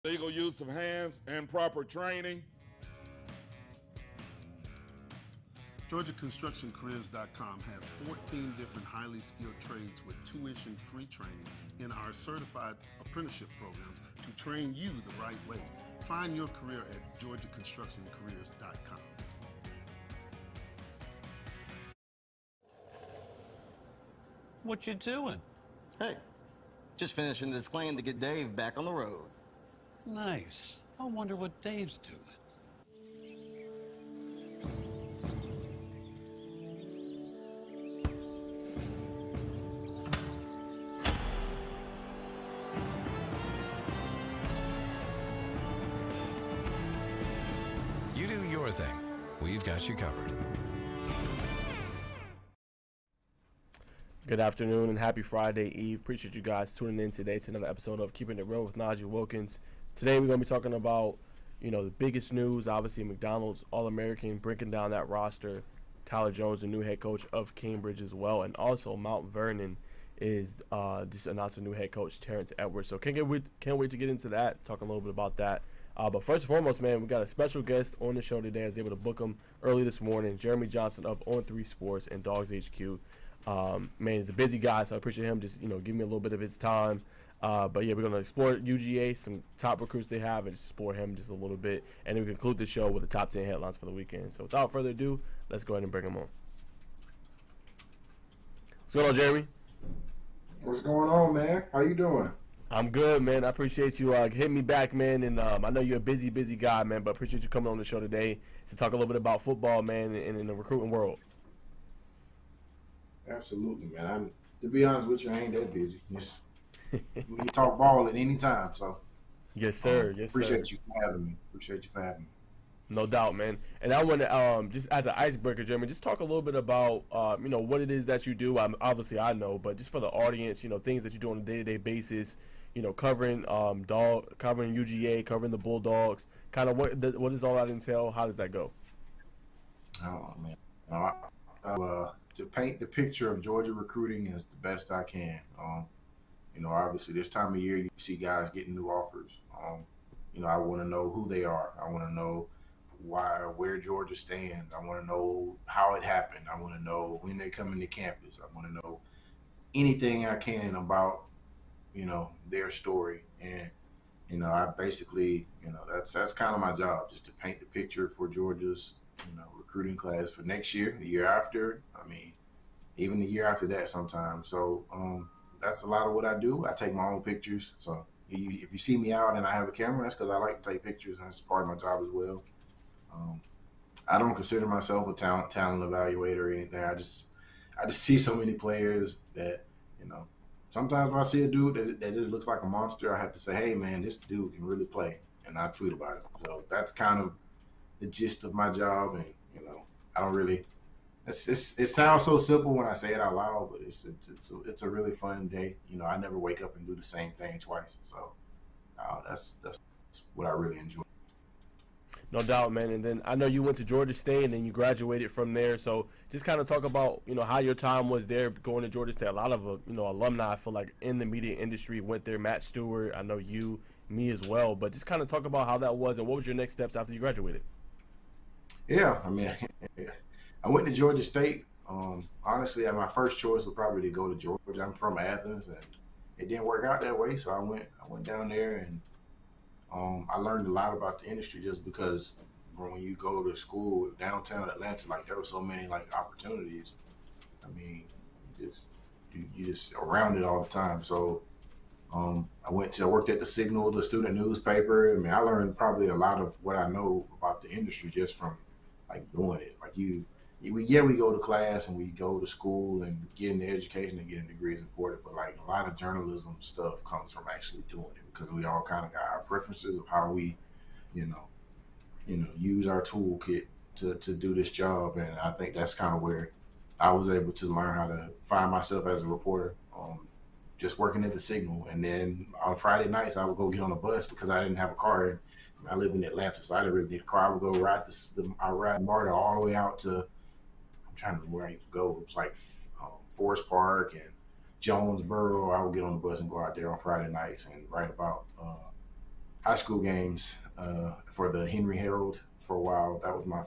legal use of hands, and proper training. GeorgiaConstructionCareers.com has 14 different highly skilled trades with tuition-free training in our certified apprenticeship programs to train you the right way. Find your career at GeorgiaConstructionCareers.com. What you doing? Hey, just finishing this claim to get Dave back on the road. Nice. I wonder what Dave's doing. You do your thing. We've got you covered. Good afternoon and happy Friday Eve. Appreciate you guys tuning in today to another episode of Keeping It Real with Najeh Wilkins. Today we're going to be talking about, the biggest news, obviously McDonald's All-American, breaking down that roster. Tyler Jones, the new head coach of Cambridge as well. And also Mount Vernon is just announced a new head coach, Terrence Edwards. So can't wait to get into that, talk a little bit about that. But first and foremost, man, we got a special guest on the show today. I was able to book him early this morning, Jeremy Johnson of ON3 Sports and Dawgs HQ. Man, he's a busy guy, so I appreciate him just, giving me a little bit of his time. But yeah, we're going to explore UGA, some top recruits they have, and just explore him just a little bit. And then we conclude the show with the top 10 headlines for the weekend. So without further ado, let's go ahead and bring him on. What's going on, Jeremy? What's going on, man? How you doing? I'm good, man. I appreciate you hitting me back, man. And I know you're a busy guy, man, but appreciate you coming on the show today to talk a little bit about football, man, and in the recruiting world. Absolutely, man. To be honest with you, I ain't that busy. Just, we can talk ball at any time, so. Yes, sir. Appreciate you for having me. No doubt, man. And I want to, just as an icebreaker, Jeremy, just talk a little bit about, what it is that you do. Obviously, I know, but just for the audience, things that you do on a day-to-day basis, covering covering UGA, covering the Bulldogs, kind of what does all that entail? How does that go? Oh, man. To paint the picture of Georgia recruiting as the best I can. Obviously this time of year you see guys getting new offers. I want to know who they are. I want to know where Georgia stands. I want to know how it happened. I want to know when they're coming to campus. I want to know anything I can about, their story. And, I basically, that's kind of my job, just to paint the picture for Georgia's, recruiting class for next year, the year after. Even the year after that sometimes. So that's a lot of what I do. I take my own pictures. So if you see me out and I have a camera, that's because I like to take pictures, and that's part of my job as well. I don't consider myself a talent evaluator or anything. I just see so many players that, sometimes when I see a dude that just looks like a monster, I have to say, hey, man, this dude can really play. And I tweet about it. So that's kind of the gist of my job. And, I don't really – it sounds so simple when I say it out loud, but it's a really fun day. I never wake up and do the same thing twice. So that's what I really enjoy. No doubt, man. And then I know you went to Georgia State and then you graduated from there. So just kind of talk about, how your time was there going to Georgia State. A lot of, alumni, I feel like, in the media industry went there. Matt Stewart, I know you, me as well. But just kind of talk about how that was and what was your next steps after you graduated? Yeah, I went to Georgia State. Honestly, my first choice was probably to go to Georgia. I'm from Athens, and it didn't work out that way. So I went down there, and I learned a lot about the industry just because when you go to school downtown Atlanta, there were so many opportunities. You just around it all the time. So I worked at the Signal, the student newspaper. I learned probably a lot of what I know about the industry just from doing it. We go to class and we go to school, and getting the education and getting degrees is important, but a lot of journalism stuff comes from actually doing it, because we all kind of got our preferences of how we, use our toolkit to do this job. And I think that's kind of where I was able to learn how to find myself as a reporter, just working at the Signal. And then on Friday nights, I would go get on a bus because I didn't have a car. I lived in Atlanta, so I didn't really need a car. I would go ride MARTA all the way out to, I'm trying to remember where I used to go. It was Forest Park and Jonesboro. I would get on the bus and go out there on Friday nights and write about high school games for the Henry Herald for a while. That was my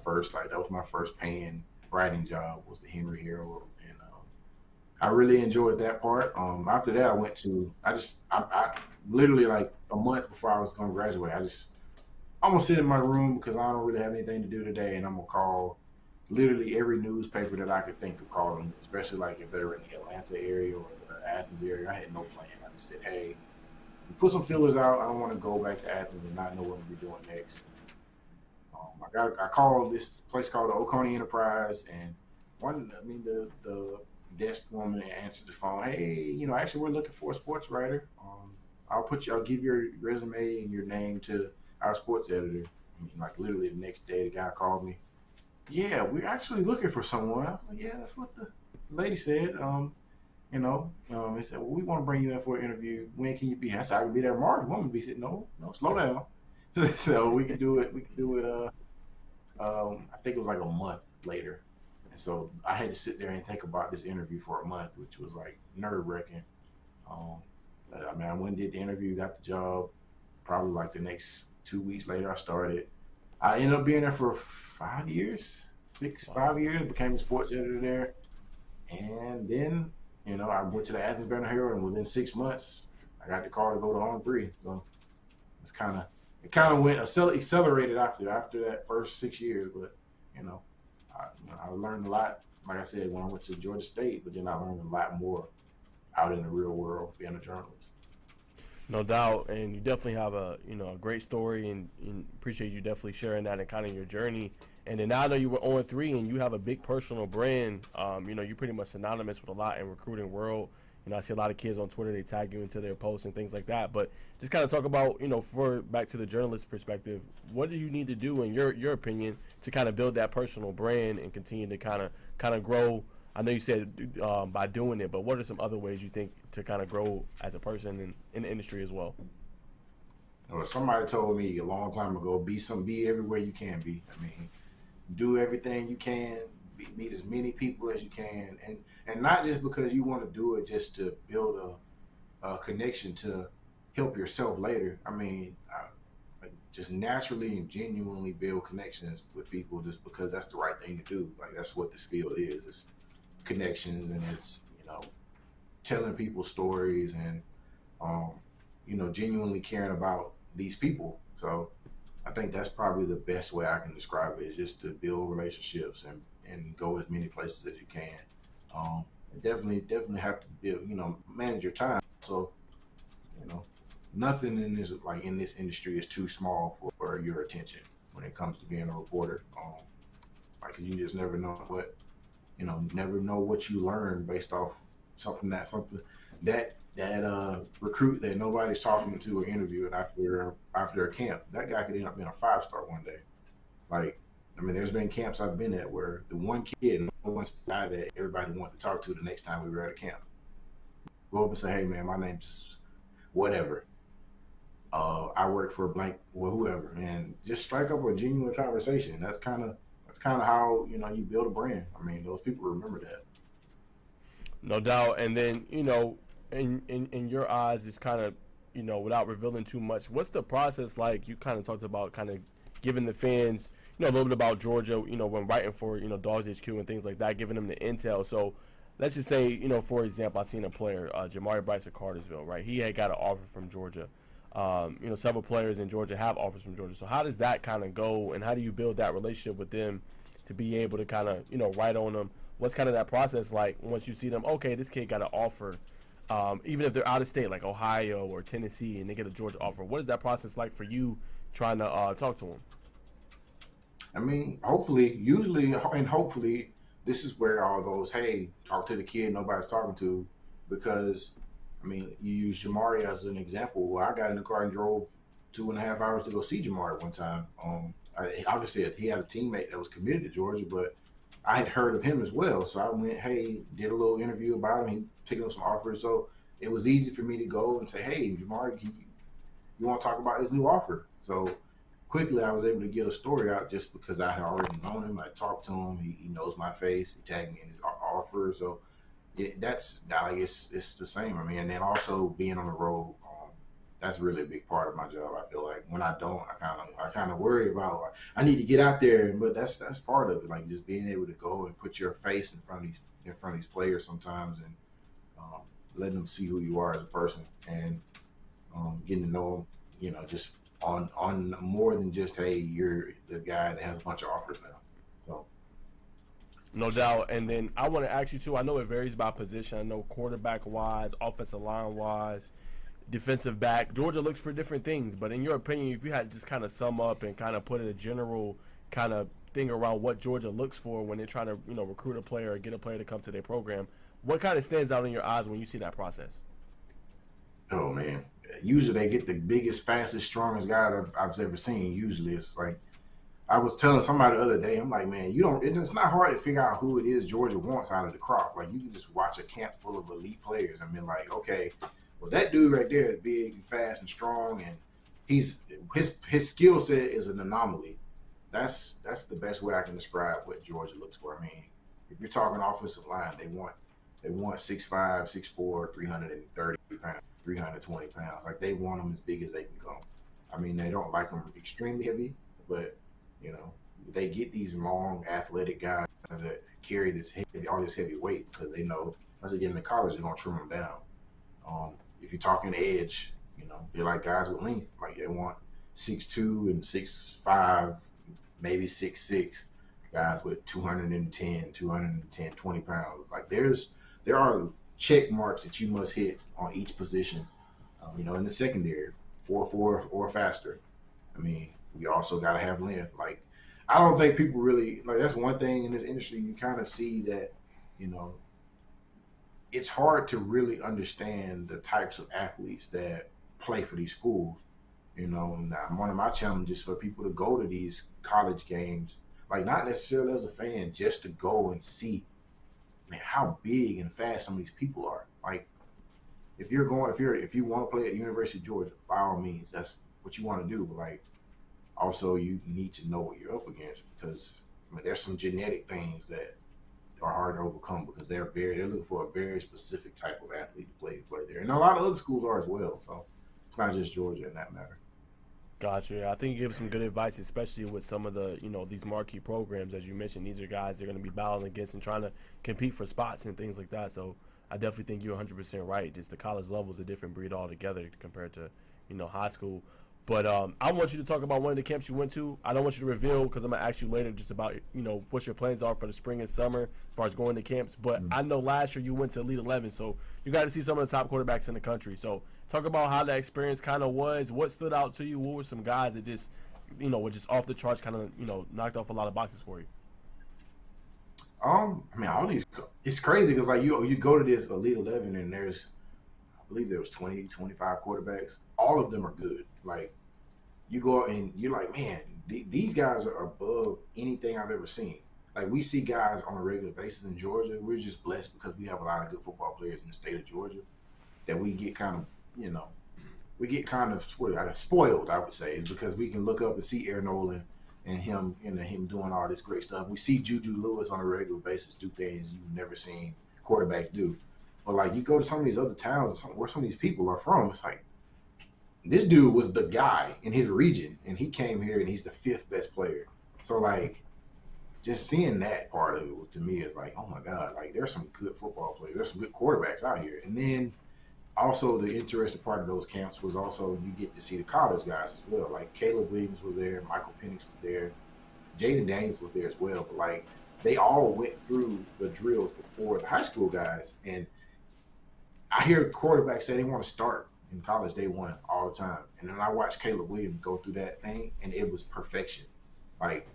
first paying writing job, was the Henry Herald, and I really enjoyed that part. After that, I literally like a month before I was going to graduate, I'm gonna sit in my room because I don't really have anything to do today, and I'm gonna call literally every newspaper that I could think of calling, especially like if they're in the Atlanta area or the Athens area. I had no plan. I just said, hey, put some feelers out. I don't want to go back to Athens and not know what I'm doing next. I called this place called the Oconee Enterprise, and the desk woman answered the phone. Hey, actually, we're looking for a sports writer. I'll give your resume and your name to our sports editor. Like literally the next day, the guy called me. Yeah, we're actually looking for someone. I was like, yeah, that's what the lady said. He said, well, we want to bring you in for an interview. When can you be? I said, I can be there tomorrow. You want me to be? He said, no, slow down. So we can do it. I think it was like a month later. And so I had to sit there and think about this interview for a month, which was like nerve wracking. I went and did the interview, got the job. Probably like the next 2 weeks later, I started. I ended up being there for 5 years, 5 years, became a sports editor there. And then, I went to the Athens Banner, and within 6 months, I got the call to go to On3. So it kind of went accelerated after that first 6 years. But, I learned a lot, like I said, when I went to Georgia State, but then I learned a lot more out in the real world being a journalist. No doubt, and you definitely have a great story, and appreciate you definitely sharing that and kind of your journey. And then now that you were On3 and you have a big personal brand, you're pretty much synonymous with a lot in recruiting world. I see a lot of kids on Twitter, they tag you into their posts and things like that. But just kind of talk about, for back to the journalist perspective, what do you need to do in your opinion to kind of build that personal brand and continue to kind of grow? I know you said by doing it, but what are some other ways you think to kind of grow as a person in the industry as well? Well, somebody told me a long time ago, be everywhere you can be. Do everything you can, meet as many people as you can, and not just because you want to do it just to build a connection to help yourself later. Just naturally and genuinely build connections with people just because that's the right thing to do. Like, that's what this field is. It's connections, and it's telling people stories, and genuinely caring about these people. So I think that's probably the best way I can describe it, is just to build relationships and go as many places as you can. Definitely have to build, manage your time. So nothing in this industry is too small for your attention when it comes to being a reporter. Cause you just never know what you learn based off something that recruit that nobody's talking to or interviewing after a camp. That guy could end up being a 5-star one day. There's been camps I've been at where the one kid, no one guy that everybody wanted to talk to the next time we were at a camp, go up and say, hey man, my name's whatever. I work for blank or whoever, and just strike up a genuine conversation. That's kind of how you build a brand. Those people remember that. No doubt. And then in your eyes, just kind of without revealing too much, what's the process like? You kind of talked about kind of giving the fans a little bit about Georgia, when writing for Dawgs HQ and things like that, giving them the intel. So let's just say, for example, I seen a player, Jamari Bryce of Cartersville, right? He had got an offer from Georgia. Several players in Georgia have offers from Georgia. So how does that kind of go, and how do you build that relationship with them to be able to kind of, write on them? What's kind of that process like once you see them, okay, this kid got an offer, even if they're out of state, like Ohio or Tennessee, and they get a Georgia offer? What is that process like for you trying to talk to them? Hopefully, this is where all those, hey, talk to the kid nobody's talking to, because, you use Jamari as an example. Well, I got in the car and drove 2.5 hours to go see Jamari one time. Obviously, he had a teammate that was committed to Georgia, but I had heard of him as well. So I went, hey, did a little interview about him. He picked up some offers. So it was easy for me to go and say, hey, Jamari, you want to talk about this new offer? So quickly, I was able to get a story out just because I had already known him. I talked to him. He knows my face. He tagged me in his offer. So it's the same. And then also being on the road, that's really a big part of my job. I feel like when I don't, I kind of worry about I need to get out there, but that's part of it. Like just being able to go and put your face in front of these players sometimes, and letting them see who you are as a person, and getting to know them, you know, just on more than just, hey, you're the guy that has a bunch of offers now. So. No doubt. And then I want to ask you too, I know it varies by position. I know quarterback wise, offensive line wise, defensive back, Georgia looks for different things. But in your opinion, if you had to just kind of sum up and kind of put in a general kind of thing around what Georgia looks for when they're trying to, you know, recruit a player or get a player to come to their program, what kind of stands out in your eyes when you see that process? Oh man, usually they get the biggest, fastest, strongest guy that I've ever seen. Usually it's like, I was telling somebody the other day, I'm like, man, it's not hard to figure out who it is Georgia wants out of the crop. Like, you can just watch a camp full of elite players and be like, okay, well, that dude right there is big and fast and strong, and his skill set is an anomaly. That's the best way I can describe what Georgia looks for. I mean, if you're talking offensive line, they want 6'5", 6'4", 330 pounds, 320 pounds. Like, they want them as big as they can go. I mean, they don't like them extremely heavy, but you know, they get these long, athletic guys that carry all this heavy weight because they know as they get into college, they're gonna trim them down. If you're talking edge, you know, they're like guys with length. Like they want 6'2" and 6'5", maybe 6'6", guys with 20 pounds. Like there are check marks that you must hit on each position. You know, in the secondary, 4.4 or faster. I mean, we also got to have length. Like, I don't think people really, like, that's one thing in this industry, you kind of see that, you know, it's hard to really understand the types of athletes that play for these schools. You know, now, one of my challenges for people to go to these college games, like not necessarily as a fan, just to go and see, man, how big and fast some of these people are. Like, if you want to play at the University of Georgia, by all means, that's what you want to do. But like, also you need to know what you're up against, because I mean, there's some genetic things that are hard to overcome because they're looking for a very specific type of athlete to play there, and a lot of other schools are as well. So it's not just Georgia in that matter. Gotcha. I think you give some good advice, especially with some of the, you know, these marquee programs. As you mentioned, these are guys they're going to be battling against and trying to compete for spots and things like that. So I definitely think you're 100% right. Just the college level is a different breed altogether compared to, you know, high school. But I want you to talk about one of the camps you went to. I don't want you to reveal because I'm going to ask you later just about, you know, what your plans are for the spring and summer as far as going to camps. But I know last year you went to Elite 11, so you got to see some of the top quarterbacks in the country. So talk about how that experience kind of was. What stood out to you? What were some guys that just, you know, were just off the charts, kind of, you know, knocked off a lot of boxes for you? I mean, all these, it's crazy because like you go to this Elite 11 and I believe there was 20, 25 quarterbacks. All of them are good. Like, you go and you're like, man, these guys are above anything I've ever seen. Like, we see guys on a regular basis in Georgia. We're just blessed because we have a lot of good football players in the state of Georgia that we get kind of, you know, spoiled, I would say, because we can look up and see Aaron Nolan and him doing all this great stuff. We see Juju Lewis on a regular basis do things you've never seen quarterbacks do. But like, you go to some of these other towns where some of these people are from, it's like, this dude was the guy in his region, and he came here and he's the 5th best player. So like, just seeing that part of it to me is like, oh my God, like there's some good football players, there's some good quarterbacks out here. And then also the interesting part of those camps was also you get to see the college guys as well. Like Caleb Williams was there, Michael Penix was there, Jaden Daniels was there as well. But like, they all went through the drills before the high school guys, and I hear quarterbacks say they want to start in college day one all the time. And then I watched Caleb Williams go through that thing, and it was perfection. Like,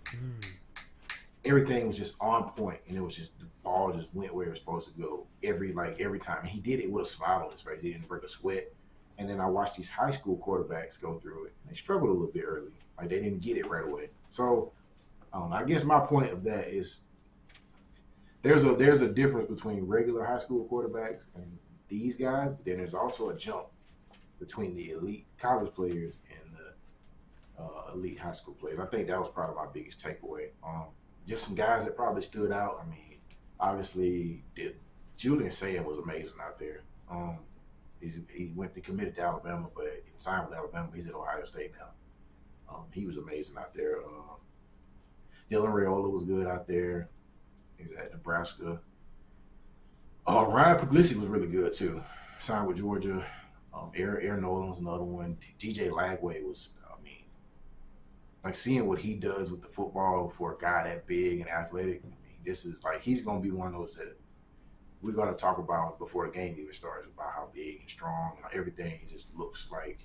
everything was just on point, and it was just, the ball just went where it was supposed to go every time. And he did it with a smile on his face. He didn't break a sweat. And then I watched these high school quarterbacks go through it, and they struggled a little bit early. Like, they didn't get it right away. So I guess my point of that is there's a difference between regular high school quarterbacks and these guys. But then there's also a jump between the elite college players and the elite high school players. I think that was probably my biggest takeaway. Just some guys that probably stood out. I mean, obviously, Julian Sayin was amazing out there. He committed to Alabama, but he signed with Alabama. He's at Ohio State now. He was amazing out there. Dylan Raiola was good out there. He's at Nebraska. Ryan Puglisi was really good too. Signed with Georgia. Aaron Nolan was another one. DJ Lagway was, like seeing what he does with the football for a guy that big and athletic. This is like, he's going to be one of those that we're going to talk about before the game even starts, about how big and strong and everything. It just looks like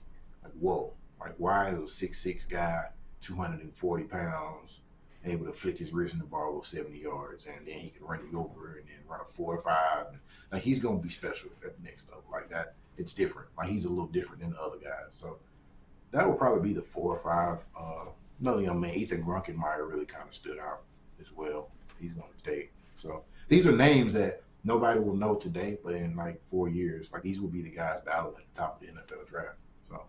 whoa. Like, why is a 6'6" guy, 240 pounds, able to flick his wrist and the ball go 70 yards, and then he can run you over and then run a 4 or 5. Like, he's going to be special at the next level. Like that, it's different. Like, he's a little different than the other guys. So that would probably be the 4 or 5. Another young man, Ethan Grunkenmeyer, really kind of stood out as well. He's going to stay. So these are names that nobody will know today, but in like 4 years, like these will be the guys battling at the top of the NFL draft. So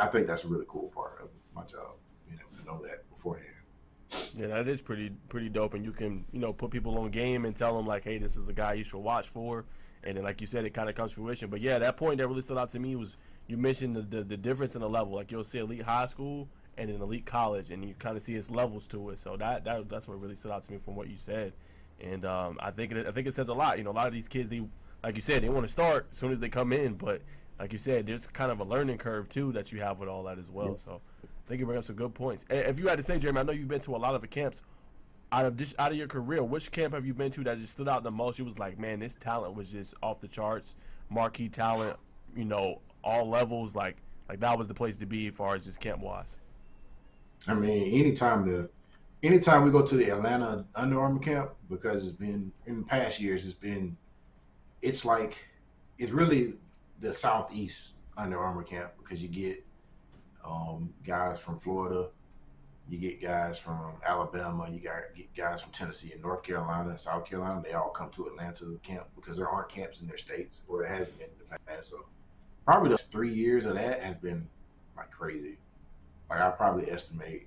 I think that's a really cool part of my job, being able to know that beforehand. Yeah, that is pretty dope, and you can put people on game and tell them like, hey, this is the guy you should watch for, and then like you said, it kind of comes to fruition. But yeah, that point that really stood out to me was you mentioned the difference in the level. Like you'll see elite high school and an elite college, and you kind of see its levels to it. So that's what really stood out to me from what you said, and I think it says a lot. A lot of these kids, they, like you said, they want to start as soon as they come in, but like you said, there's kind of a learning curve too that you have with all that as well. Yeah. So I think you bring up some good points. If you had to say, Jeremy, I know you've been to a lot of the camps. Out of your career, which camp have you been to that just stood out the most? You was like, man, this talent was just off the charts, marquee talent. All levels. Like that was the place to be as far as just camp wise. I mean, anytime we go to the Atlanta Under Armour camp, because it's been in past years, it's really the Southeast Under Armour camp, because you get guys from Florida, you get guys from Alabama, you get guys from Tennessee and North Carolina and South Carolina. They all come to Atlanta camp because there aren't camps in their states, or there hasn't been in the past. So probably the 3 years of that has been like crazy. Like, I probably estimate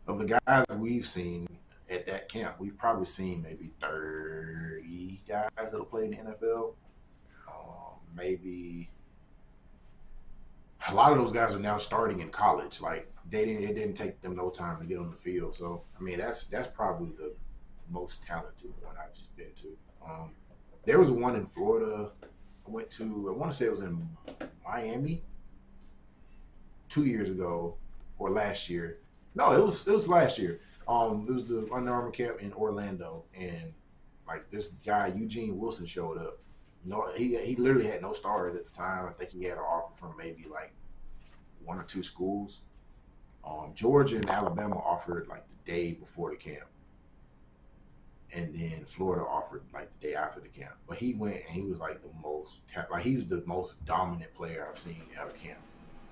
of the guys that we've seen at that camp, we've probably seen maybe 30 guys that'll play in the NFL. Maybe a lot of those guys are now starting in college. Like, it didn't take them no time to get on the field. So, I mean, that's probably the most talented one I've been to. There was one in Florida I went to. I want to say it was in Miami 2 years ago or last year. No, it was last year. It was the Under Armour camp in Orlando, and like this guy Eugene Wilson showed up. No, he literally had no stars at the time. I think he had an offer from maybe like 1 or 2 schools. Georgia and Alabama offered like the day before the camp, and then Florida offered like the day after the camp. But he went and he was like he was the most dominant player I've seen out of camp,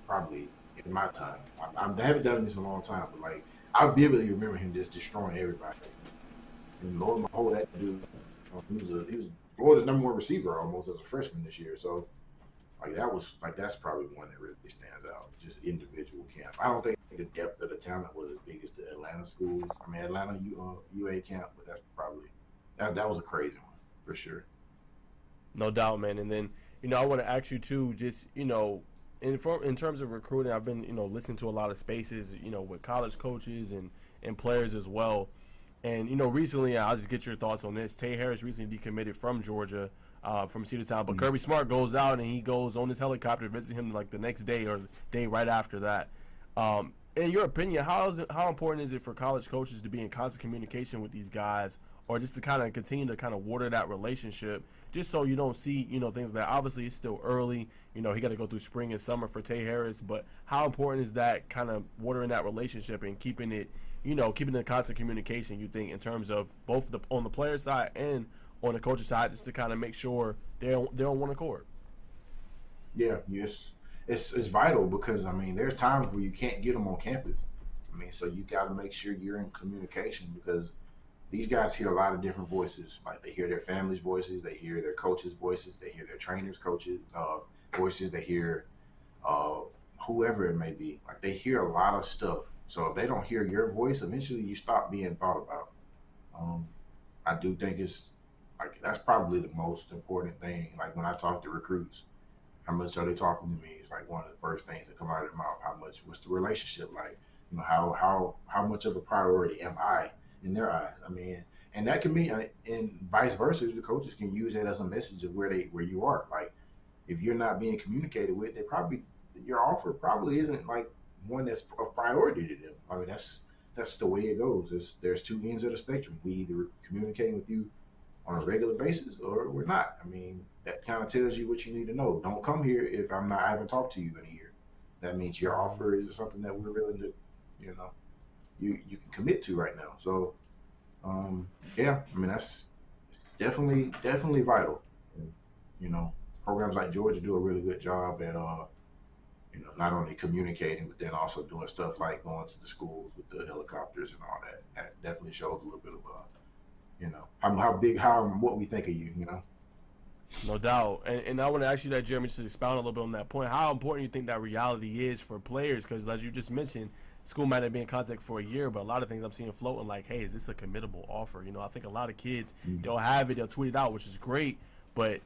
probably in my time. I haven't done this in a long time, but like I vividly remember him just destroying everybody. And Lord, my whole that dude, he was Florida's #1 receiver almost as a freshman this year. So that's probably one that really stands out. Just individual camp. I don't think the depth of the talent was as big as the Atlanta schools. I mean, Atlanta UA camp, but that's probably that was a crazy one for sure. No doubt, man. And then I want to ask you too, just in terms of recruiting, I've been listening to a lot of spaces with college coaches and players as well. And recently, I'll just get your thoughts on this. Tay Harris recently decommitted from Georgia, from Cedartown, but Kirby Smart goes out and he goes on his helicopter to visit him like the next day or the day right after that. In your opinion, how important is it for college coaches to be in constant communication with these guys, or just to kind of continue to kind of water that relationship, just so you don't see things that obviously it's still early. He got to go through spring and summer for Tay Harris, but how important is that kind of watering that relationship and keeping it keeping the constant communication, you think, in terms of both on the player side and on the coach's side, just to kind of make sure they're on one accord? Yeah, yes. It's vital because, I mean, there's times where you can't get them on campus. I mean, so you got to make sure you're in communication, because these guys hear a lot of different voices. Like, they hear their families' voices, they hear their coaches' voices, they hear their trainers' voices, they hear whoever it may be. Like, they hear a lot of stuff. So if they don't hear your voice, eventually you stop being thought about. I do think it's like that's probably the most important thing. Like, when I talk to recruits, how much are they talking to me? It's like one of the first things that come out of their mouth. What's the relationship like? You know, how much of a priority am I in their eyes? I mean, and that can be, and vice versa. The coaches can use that as a message of where you are. Like, if you're not being communicated with, your offer probably isn't like one that's of priority to them. I mean, that's the way it goes. There's two ends of the spectrum. We either communicating with you on a regular basis or we're not. I mean, that kind of tells you what you need to know. Don't come here if I haven't talked to you in a year. That means your offer is something that we're willing to, you can commit to right now. So, yeah, I mean, that's definitely vital. You know, programs like Georgia do a really good job at, not only communicating, but then also doing stuff like going to the schools with the helicopters and all that. That definitely shows a little bit of, what we think of you, No doubt. And I want to ask you that, Jeremy, just to expound a little bit on that point. How important do you think that reality is for players? Because as you just mentioned, school might not be in contact for a year, but a lot of things I'm seeing floating like, hey, is this a committable offer? I think a lot of kids, they'll have it, they'll tweet it out, which is great. But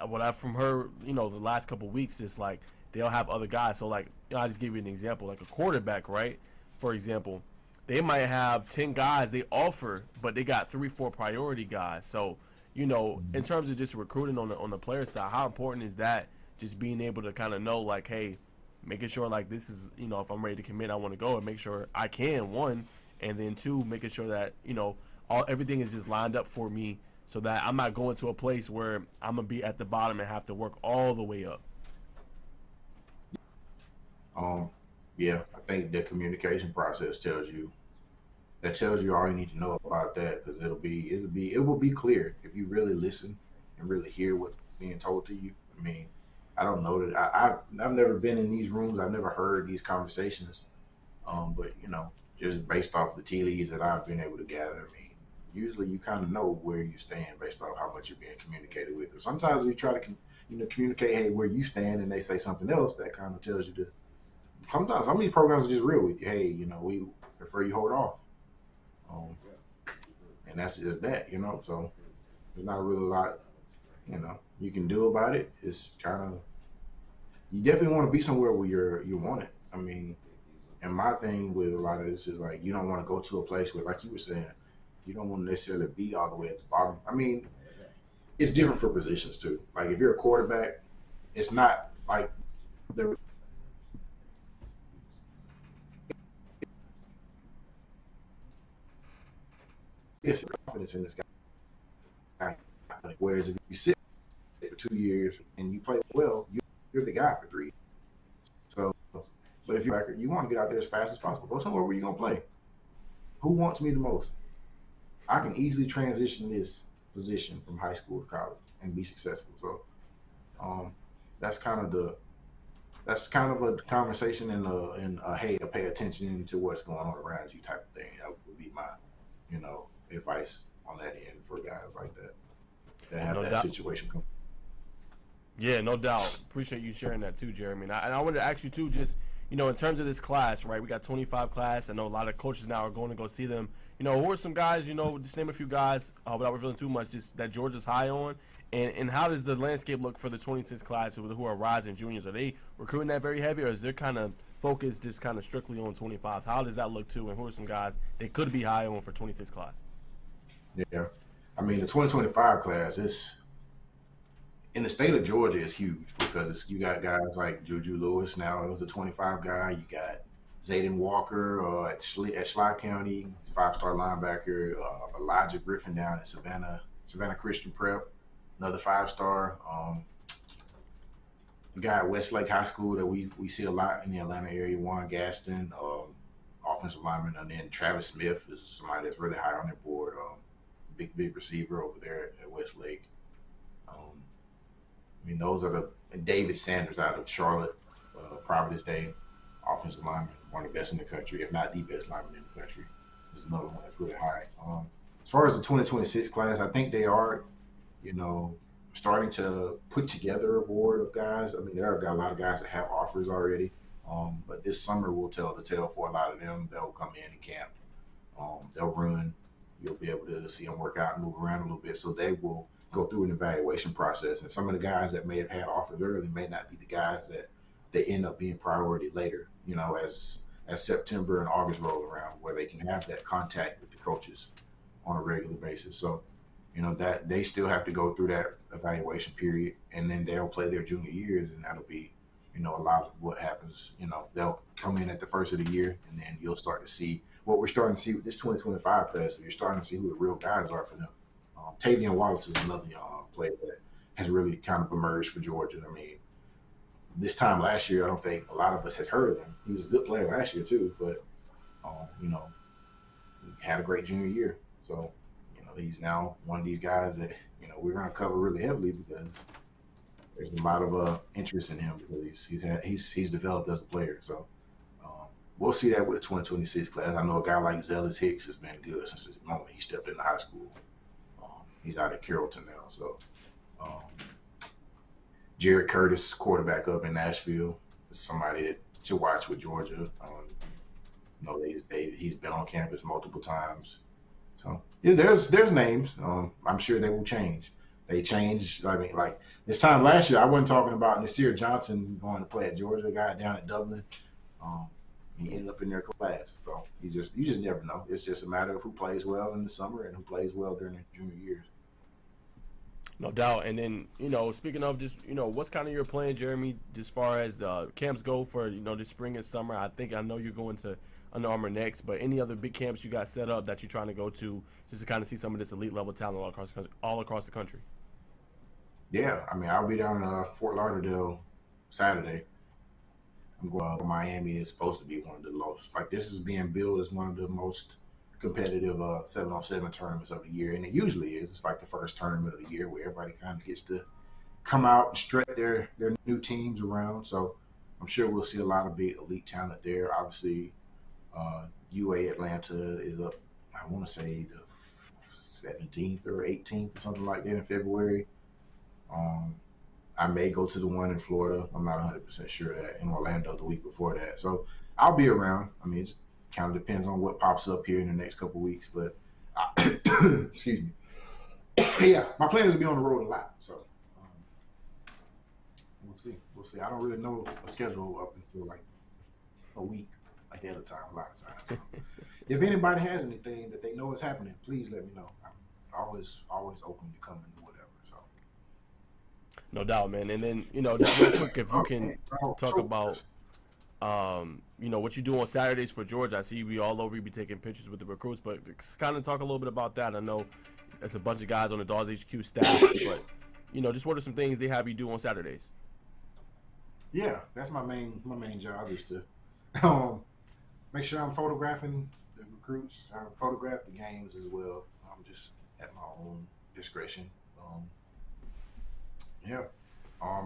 what I've from her, the last couple of weeks, just like they'll have other guys. So, like, I'll just give you an example. Like a quarterback, right? For example, they might have 10 guys they offer, but they got 3-4 priority guys. So, in terms of just recruiting on the player side, how important is that? Just being able to kind of know, like, hey, making sure like this is, if I'm ready to commit, I want to go, and make sure I can, one, and then two, making sure that everything is just lined up for me, so that I'm not going to a place where I'm gonna be at the bottom and have to work all the way up. Yeah, I think the communication process tells you all you need to know about that, because it will be clear if you really listen and really hear what's being told to you. I mean, I don't know that I've never been in these rooms. I've never heard these conversations. But just based off the tea leaves that I've been able to gather, I mean, usually you kind of know where you stand based off how much you're being communicated with. But sometimes we try to communicate, hey, where you stand, and they say something else that kind of tells you to. Sometimes some of these programs are just real with you. Hey, we prefer you hold off. And that's just that, so there's not really a lot, you can do about it. It's kind of, you definitely want to be somewhere where you want it. I mean, and my thing with a lot of this is like, you don't want to go to a place where, like you were saying, you don't want to necessarily be all the way at the bottom. I mean, it's different for positions too. Like if you're a quarterback, it's not like the it's confidence in this guy. Whereas if you sit for 2 years and you play well, you're the guy for 3. So, but if you want to get out there as fast as possible, go somewhere where you're gonna play. Who wants me the most? I can easily transition this position from high school to college and be successful. So, that's kind of a conversation and hey, pay attention to what's going on around you type of thing. That would be my, advice on that end for guys like that have no that doubt. Situation come. Yeah, no doubt. Appreciate you sharing that too, Jeremy. And I wanted to ask you too, just in terms of this class, right? We got 25 class. I know a lot of coaches now are going to go see them. Who are some guys? Just name a few guys without revealing too much. Just that Georgia's high on. And how does the landscape look for the 26 class who are rising juniors? Are they recruiting that very heavy, or is their kind of focus just kind of strictly on 25s? How does that look too? And who are some guys they could be high on for 26 class? Yeah, I mean the 2025 class is in the state of Georgia is huge because you got guys like Juju Lewis now. It was a 25 guy. You got Zayden Walker at Schley County, 5-star linebacker. Elijah Griffin down at Savannah Christian Prep, another 5-star. The guy at Westlake High School that we see a lot in the Atlanta area, Juan Gaston, offensive lineman, and then Travis Smith is somebody that's really high on their board. Big receiver over there at Westlake. Those are David Sanders out of Charlotte, Providence Day, offensive lineman, one of the best in the country, if not the best lineman in the country. There's another one that's really high. As far as the 2026 class, I think they are, starting to put together a board of guys. I mean, there are a lot of guys that have offers already, but this summer will tell the tale for a lot of them. They'll come in and camp. They'll run. You'll be able to see them work out and move around a little bit. So they will go through an evaluation process. And some of the guys that may have had offers early may not be the guys that they end up being priority later, as as September and August roll around, where they can have that contact with the coaches on a regular basis. So, that they still have to go through that evaluation period, and then they'll play their junior years, and that'll be, a lot of what happens. They'll come in at the first of the year, and then you'll start to see what we're starting to see with this 2025 class. So you're starting to see who the real guys are for them. Tavian Wallace is another young player that has really kind of emerged for Georgia. I mean, this time last year, I don't think a lot of us had heard of him. He was a good player last year too, but he had a great junior year. So, he's now one of these guys that we're going to cover really heavily because there's a lot of interest in him because he's developed as a player. So we'll see that with the 2026 class. I know a guy like Zealous Hicks has been good since the moment he stepped into high school. He's out at Carrollton now. So Jared Curtis, quarterback up in Nashville, is somebody that to watch with Georgia. He's been on campus multiple times. So there's names. I'm sure they will change. They changed. I mean, like this time last year, I wasn't talking about Nasir Johnson going to play at Georgia, the guy down at Dublin. He ended up in their class. So you just never know. It's just a matter of who plays well in the summer and who plays well during their junior years. No doubt. And then, speaking of just, what's kind of your plan, Jeremy, as far as the camps go for, this spring and summer? I know you're going to Under Armour next, but any other big camps you got set up that you're trying to go to just to kind of see some of this elite level talent all across the country? Yeah. I mean, I'll be down in Fort Lauderdale Saturday. I'm going to Miami. It's supposed to be one of the most, like this is being billed as one of the most competitive 7-on-7 tournaments of the year, and it usually is. It's like the first tournament of the year where everybody kind of gets to come out and stretch their new teams around. So I'm sure we'll see a lot of big elite talent there. Obviously, UA Atlanta is up, I want to say the 17th or 18th or something like that in February. I may go to the one in Florida. I'm not 100% sure of that, in Orlando the week before that. So I'll be around. I mean, it's kind of depends on what pops up here in the next couple of weeks, but excuse me. Yeah, my plan is to be on the road a lot, so we'll see. I don't really know a schedule up until like a week ahead of time a lot of times. So if anybody has anything that they know is happening, please let me know. I'm always open to come and do whatever. So no doubt, man. And then just real quick, if you can talk about what you do on Saturdays for Georgia. I see you be all over, you be taking pictures with the recruits, but kind of talk a little bit about that. I know there's a bunch of guys on the Dawgs HQ staff, but just what are some things they have you do on Saturdays? Yeah, that's my main job is to make sure I'm photographing the recruits. I photograph the games as well. I'm just at my own discretion.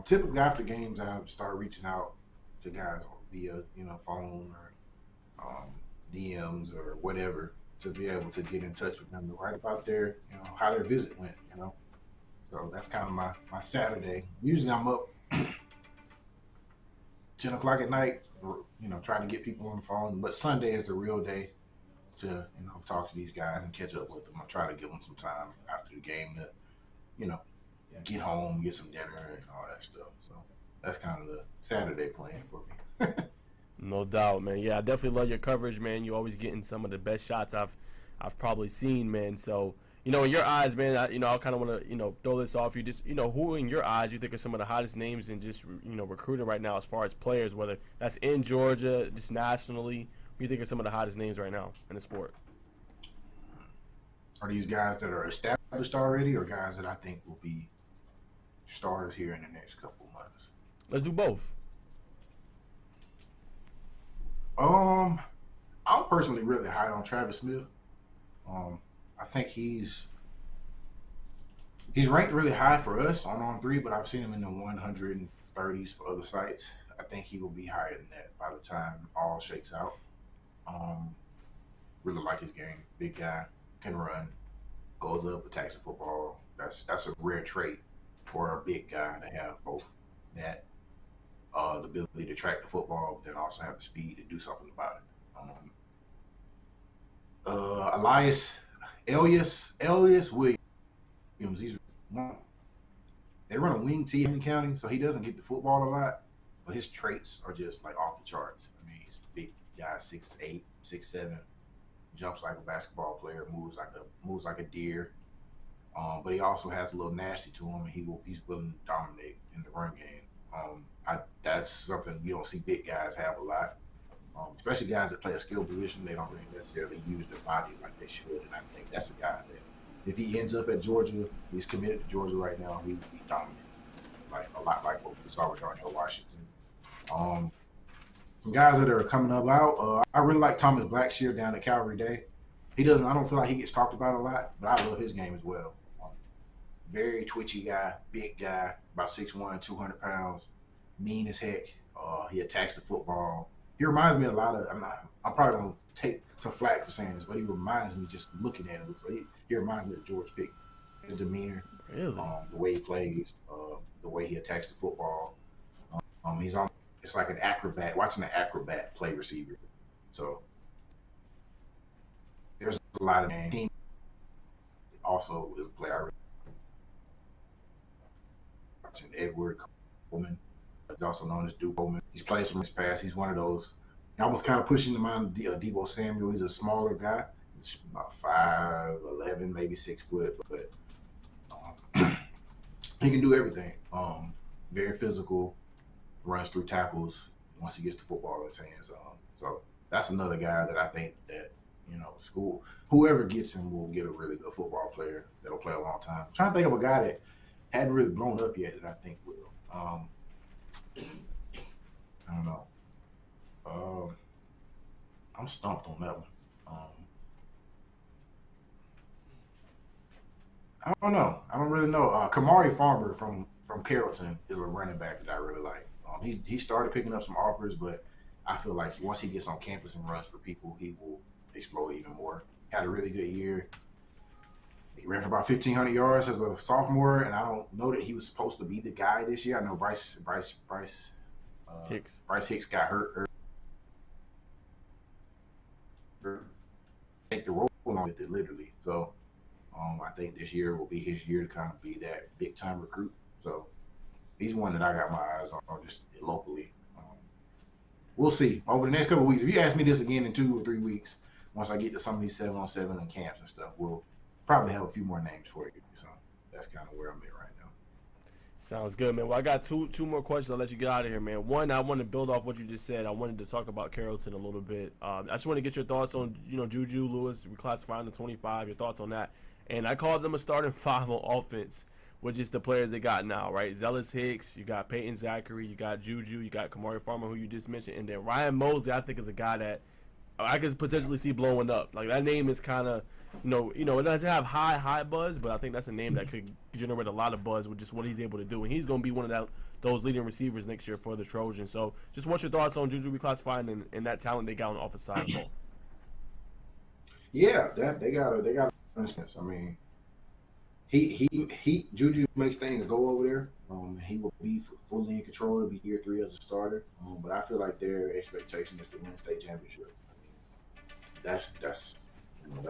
Typically after games, I start reaching out to guys via phone or DMs or whatever to be able to get in touch with them to write about their how their visit went. So that's kind of my Saturday. Usually I'm up 10 o'clock at night, trying to get people on the phone. But Sunday is the real day to talk to these guys and catch up with them. I try to give them some time after the game to get home, get some dinner and all that stuff. So that's kind of the Saturday plan for me. No doubt, man. Yeah, I definitely love your coverage, man. You always getting some of the best shots I've probably seen, man. So, in your eyes, man, I kind of want to, throw this off. You just, who in your eyes you think are some of the hottest names in just, recruiting right now as far as players, whether that's in Georgia, just nationally. Who you think are some of the hottest names right now in the sport? Are these guys that are established already or guys that I think will be stars here in the next couple months? Let's do both. I'm personally really high on Travis Smith. I think he's ranked really high for us on On3, but I've seen him in the 130s for other sites. I think he will be higher than that by the time all shakes out. Really like his game. Big guy, can run, goes up, attacks the football. That's a rare trait for a big guy to have both that. The ability to track the football, but then also have the speed to do something about it. Elias Williams, they run a wing T in County, so he doesn't get the football a lot, but his traits are just like off the charts. I mean, he's big, Guy 6'8", 6'7", jumps like a basketball player, moves like a deer. But he also has a little nasty to him, and he's willing to dominate in the run game. That's something you don't see big guys have a lot, especially guys that play a skill position. They don't really necessarily use their body like they should, and I think that's a guy that if he ends up at Georgia, he's committed to Georgia right now, he would be dominant, like a lot like what we saw with Darnell Washington. Some guys that are coming up out, I really like Thomas Blackshear down at Calvary Day. I don't feel like he gets talked about a lot, but I love his game as well. Very twitchy guy, big guy, about 6'1", 200 pounds, mean as heck. He attacks the football. He reminds me a lot of, I'm probably going to take some flack for saying this, but he reminds me, just looking at him, he reminds me of George Pickens. His demeanor, Really? the way he plays, the way he attacks the football. It's like an acrobat, watching an acrobat play receiver. So there's a lot of names. Also is a player. Edward Coleman, also known as Duke Coleman. He's played some of his past. He's one of those. I was kind of pushing the mind of Deebo Samuel. He's a smaller guy. He's about 5'11", maybe 6 foot, but he can do everything. Very physical, runs through tackles once he gets the football in his hands. So that's another guy that I think that, school, whoever gets him will get a really good football player that'll play a long time. I'm trying to think of a guy that hadn't really blown up yet that I think will. I don't know. I'm stumped on that one. I don't know. I don't really know. Kamari Farmer from Carrollton is a running back that I really like. He started picking up some offers, but I feel like once he gets on campus and runs for people, he will explode even more. Had a really good year. He ran for about 1,500 yards as a sophomore, and I don't know that he was supposed to be the guy this year. I know Bryce Hicks got hurt. Take the role on it literally. So I think this year will be his year to kind of be that big time recruit. So he's one that I got my eyes on just locally. We'll see over the next couple of weeks. If you ask me this again in 2 or 3 weeks, once I get to some of these 7-on-7 and camps and stuff, we'll probably have a few more names for you. So that's kind of where I'm at right now. Sounds good, man. Well, I got two more questions. I'll let you get out of here, man. One, I want to build off what you just said. I wanted to talk about Carrollton a little bit. I just want to get your thoughts on, Juju Lewis reclassifying to 25, your thoughts on that. And I called them a starting 5 on offense, with just the players they got now, right? Zealous Hicks, you got Peyton Zachary, you got Juju, you got Kamari Farmer, who you just mentioned, and then Ryan Mosley, I think, is a guy that I could potentially see blowing up. Like, that name is kind of, it doesn't have high buzz, but I think that's a name that could generate a lot of buzz with just what he's able to do. And he's going to be one of those leading receivers next year for the Trojans. So just what's your thoughts on Juju reclassifying and that talent they got on the offensive side of the ball? Yeah, they got I mean, Juju makes things go over there. He will be fully in control. It'll be year 3 as a starter. But I feel like their expectation is to win a state championship. That's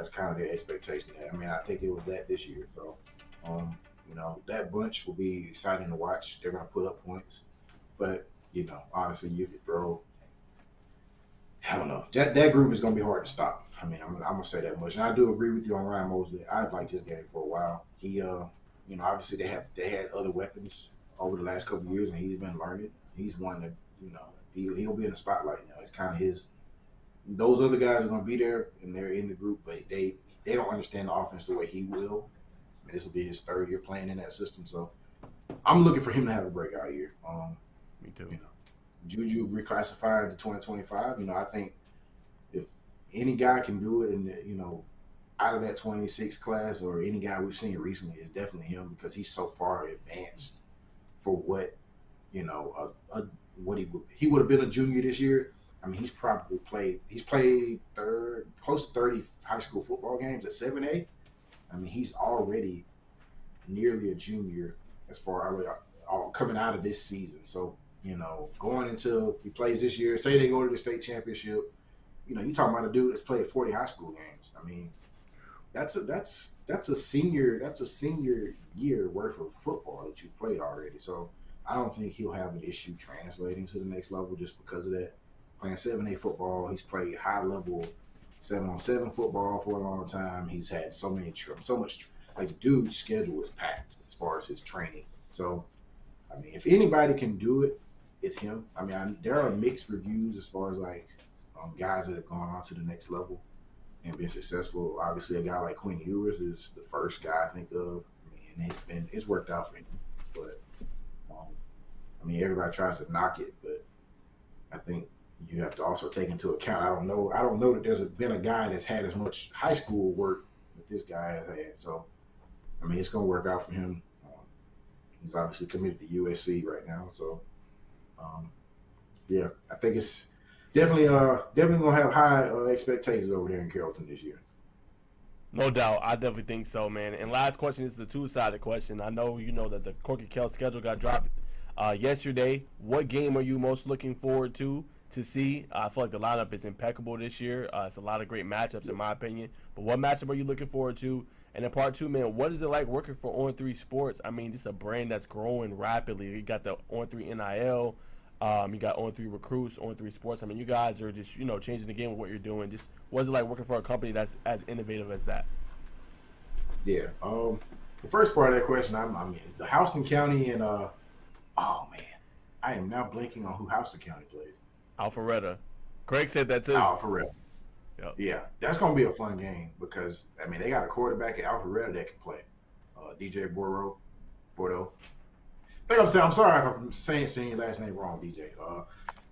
kind of their expectation. I mean, I think it was that this year. So, that bunch will be exciting to watch. They're going to put up points. But, honestly, you could throw, I don't know. That group is going to be hard to stop. I mean, I'm going to say that much. And I do agree with you on Ryan Mosley. I've liked his game for a while. He, obviously they had other weapons over the last couple of years, and he's been learning. He's one that, he'll be in the spotlight now. It's kind of his. Those other guys are going to be there, and they're in the group, but they don't understand the offense the way he will. This will be his 3rd year playing in that system, so I'm looking for him to have a breakout year. Me too. Juju reclassified to 2025. I think if any guy can do it, and out of that 26 class or any guy we've seen recently, is definitely him because he's so far advanced for what what he would have been a junior this year. I mean, he's played close to 30 high school football games at 7A. I mean, he's already nearly a junior as far as coming out of this season. So, going until he plays this year, say they go to the state championship, you're talking about a dude that's played 40 high school games. I mean, that's a senior year worth of football that you've played already. So I don't think he'll have an issue translating to the next level just because of that. playing 7A football. He's played high-level 7-on-7 football for a long time. He's had so much. Like, the dude's schedule is packed as far as his training. So, I mean, if anybody can do it, it's him. I mean, there are mixed reviews as far as like guys that have gone on to the next level and been successful. Obviously, a guy like Quinn Ewers is the first guy I think of. I mean, and it's worked out for him. But I mean, everybody tries to knock it, but I think you have to also take into account. I don't know that there's been a guy that's had as much high school work that this guy has had. So, I mean, it's going to work out for him. He's obviously committed to USC right now. So, yeah, I think it's definitely gonna have high expectations over there in Carrollton this year. No doubt. I definitely think so, man. And last question, this is a two-sided question. I know you know that the Corky Kell schedule got dropped yesterday. What game are you most looking forward to see? I feel like the lineup is impeccable this year. It's a lot of great matchups in my opinion. But what matchup are you looking forward to? And then part two, man, what is it like working for On3 Sports? I mean, just a brand that's growing rapidly. You got the On3 NIL. You got On3 Recruits, On3 Sports. I mean, you guys are just, changing the game with what you're doing. Just what's it like working for a company that's as innovative as that? Yeah. The first part of that question, I mean, the Houston County and oh man, I am now blanking on who Houston County plays. Alpharetta. Craig said that too. Alpharetta. Yep. Yeah, that's gonna be a fun game because I mean they got a quarterback at Alpharetta that can play. DJ Bordeaux. I'm sorry if I'm saying your last name wrong, DJ.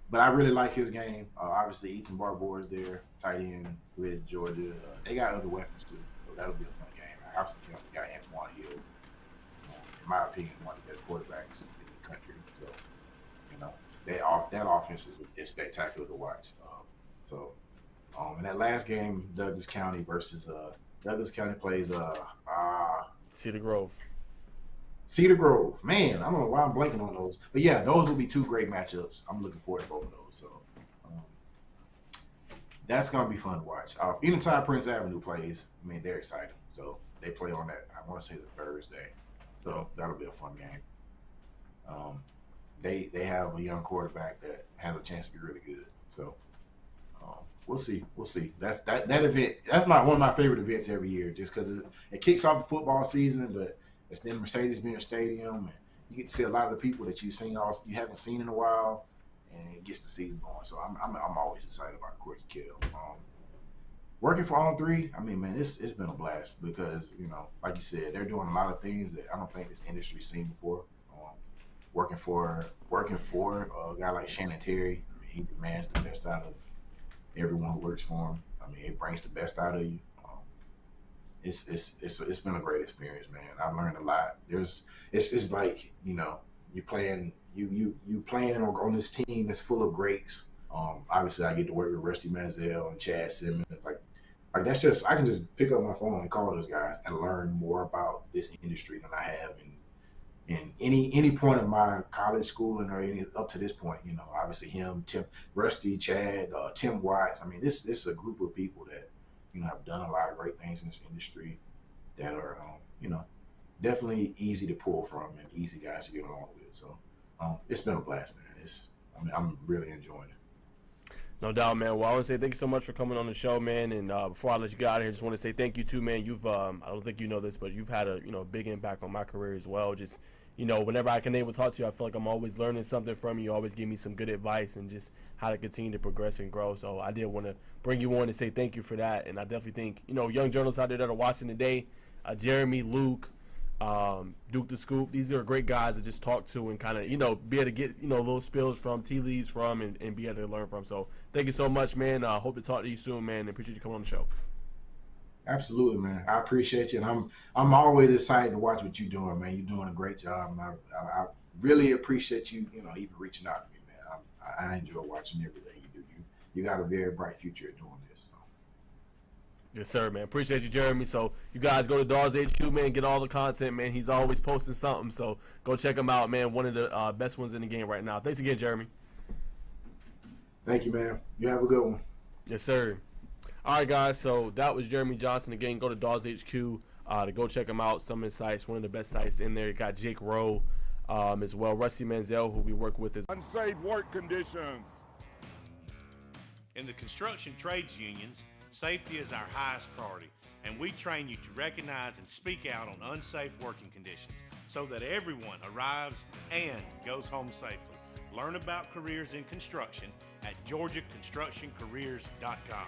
But I really like his game. Obviously, Ethan Barbour is there, tight end with Georgia. They got other weapons too, so that'll be a fun game. Houston County got Antoine Hill, in my opinion, one of the best quarterbacks in the country. So, that offense is spectacular to watch. And that last game, Douglas County versus Douglas County plays Cedar Grove. Cedar Grove, man, I don't know why I'm blanking on those, but yeah, those will be two great matchups. I'm looking forward to both of those. So that's gonna be fun to watch. Anytime Prince Avenue plays, I mean they're exciting. So they play on that. I want to say the Thursday, so that'll be a fun game. They have a young quarterback that has a chance to be really good. So we'll see. That event. That's one of my favorite events every year, just because it kicks off the football season, but it's then Mercedes-Benz Stadium, and you get to see a lot of the people that you haven't seen in a while, and it gets the season going. So I'm always excited about Corky Kell. Working for On3, I mean, man, it's been a blast because like you said, they're doing a lot of things that I don't think this industry's seen before. Working for a guy like Shannon Terry, I mean, he demands the best out of everyone who works for him. I mean, it brings the best out of you. It's been a great experience, man. I've learned a lot. It's like you playing on this team that's full of greats. Obviously, I get to work with Rusty Manziel and Chad Simmons. Like that's just I can just pick up my phone and call those guys and learn more about this industry than I have in any point of my college schooling or any up to this point. Obviously him, Tim, Rusty, Chad, Tim Watts. I mean, this is a group of people that have done a lot of great things in this industry that are definitely easy to pull from and easy guys to get along with. So it's been a blast, man. I'm really enjoying it. No doubt, man. Well, I want to say thank you so much for coming on the show, man. And before I let you get out of here, just want to say thank you too, man. You've I don't think you know this, but you've had a big impact on my career as well. Just whenever I can able to talk to you, I feel like I'm always learning something from you. You always give me some good advice and just how to continue to progress and grow. So I did want to bring you on and say thank you for that. And I definitely think young journalists out there that are watching today, Jeremy, Luke, Duke the Scoop, these are great guys to just talk to and kind of be able to get little spills from, tea leaves from, and be able to learn from. So thank you so much, man. Hope to talk to you soon, man, and appreciate you coming on the show. Absolutely, man. I appreciate you, and I'm always excited to watch what you're doing, man. You're doing a great job, and I really appreciate you, even reaching out to me, man. I enjoy watching everything you do. You got a very bright future at doing this. So. Yes, sir, man. Appreciate you, Jeremy. So you guys go to Dawgs HQ, man. Get all the content, man. He's always posting something, so go check him out, man. One of the best ones in the game right now. Thanks again, Jeremy. Thank you, man. You have a good one. Yes, sir. All right, guys, so that was Jeremy Johnson. Again, go to Dawgs HQ to go check him out. Some insights, one of the best sites in there. You got Jake Rowe as well. Rusty Manziel, who we work with. Unsafe work conditions. In the construction trades unions, safety is our highest priority, and we train you to recognize and speak out on unsafe working conditions so that everyone arrives and goes home safely. Learn about careers in construction at georgiaconstructioncareers.com.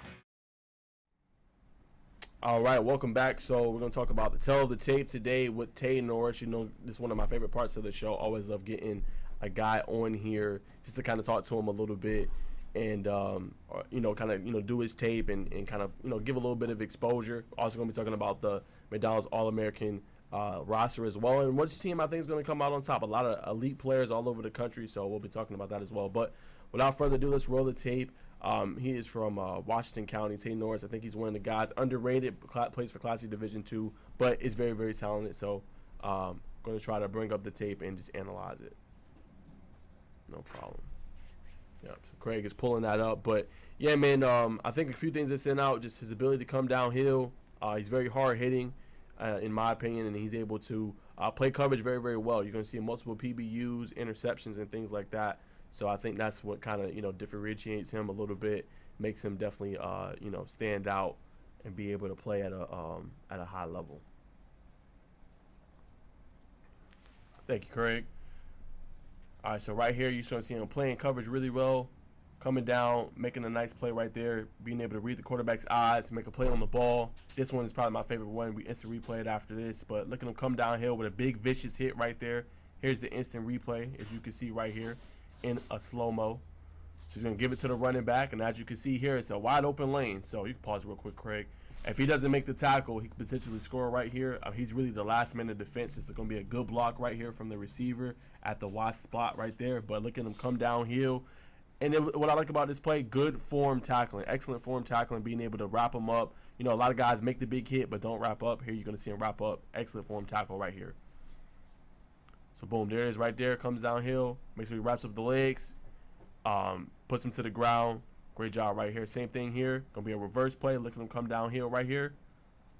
All right, welcome back. So we're going to talk about the tell of the tape today with Tayshawn Norris. You know, this is one of my favorite parts of the show. Always love getting a guy on here just to kind of talk to him a little bit and, you know, kind of, you know, do his tape and kind of, you know, give a little bit of exposure. Also going to be talking about the McDonald's All-American roster as well. And which team I think is going to come out on top. A lot of elite players all over the country, so we'll be talking about that as well. But without further ado, let's roll the tape. He is from Washington County, Tayshawn Norris. I think he's one of the guys underrated, plays for Class C Division II, but is very, very talented. So I'm going to try to bring up the tape and just analyze it. No problem. Yeah, so Craig is pulling that up. But, yeah, man, I think a few things that stand out, just his ability to come downhill. He's very hard-hitting, in my opinion, and he's able to play coverage very, very well. You're going to see multiple PBUs, interceptions, and things like that. So I think that's what kind of, you know, differentiates him a little bit, makes him definitely, you know, stand out and be able to play at a high level. Thank you, Craig. All right, so right here, you start seeing him playing coverage really well, coming down, making a nice play right there, being able to read the quarterback's eyes, make a play on the ball. This one is probably my favorite one. We instant replay it after this, but look at him come downhill with a big vicious hit right there. Here's the instant replay, as you can see right here in a slow-mo. So he's going to give it to the running back, and as you can see here, it's a wide open lane. So you can pause real quick, Craig. If he doesn't make the tackle, he could potentially score right here. He's really the last man in defense. It's going to be a good block right here from the receiver at the wide spot right there. But look at him come downhill. And what I like about this play, good form tackling, excellent form tackling, being able to wrap him up. You know, a lot of guys make the big hit but don't wrap up. Here you're going to see him wrap up. Excellent form tackle right here. So, boom, there it is right there. Comes downhill. Makes sure he wraps up the legs. Puts him to the ground. Great job right here. Same thing here. Going to be a reverse play. Look at him come downhill right here.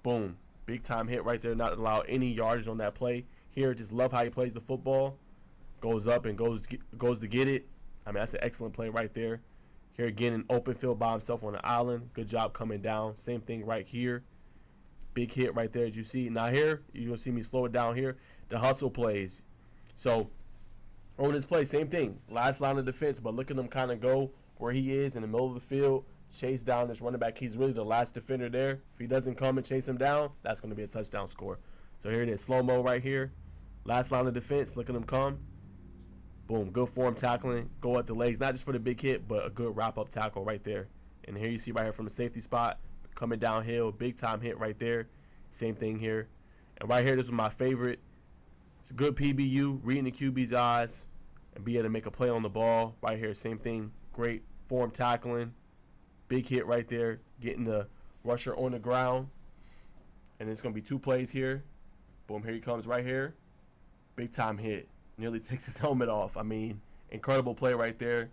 Boom. Big time hit right there. Not allow any yardage on that play. Here, just love how he plays the football. Goes up and goes to get it. I mean, that's an excellent play right there. Here again, an open field by himself on the island. Good job coming down. Same thing right here. Big hit right there as you see. Now here, you're going to see me slow it down here. The hustle plays. So, on this play, same thing. Last line of defense, but look at him kind of go where he is in the middle of the field. Chase down this running back. He's really the last defender there. If he doesn't come and chase him down, that's going to be a touchdown score. So here it is. Slow-mo right here. Last line of defense. Look at him come. Boom. Good form tackling. Go at the legs. Not just for the big hit, but a good wrap-up tackle right there. And here you see right here from the safety spot. Coming downhill. Big-time hit right there. Same thing here. And right here, this is my favorite. It's a good PBU. Reading the QB's eyes. And be able to make a play on the ball. Right here, same thing. Great form tackling. Big hit right there. Getting the rusher on the ground. And it's going to be two plays here. Boom, here he comes right here. Big time hit. Nearly takes his helmet off. I mean, incredible play right there.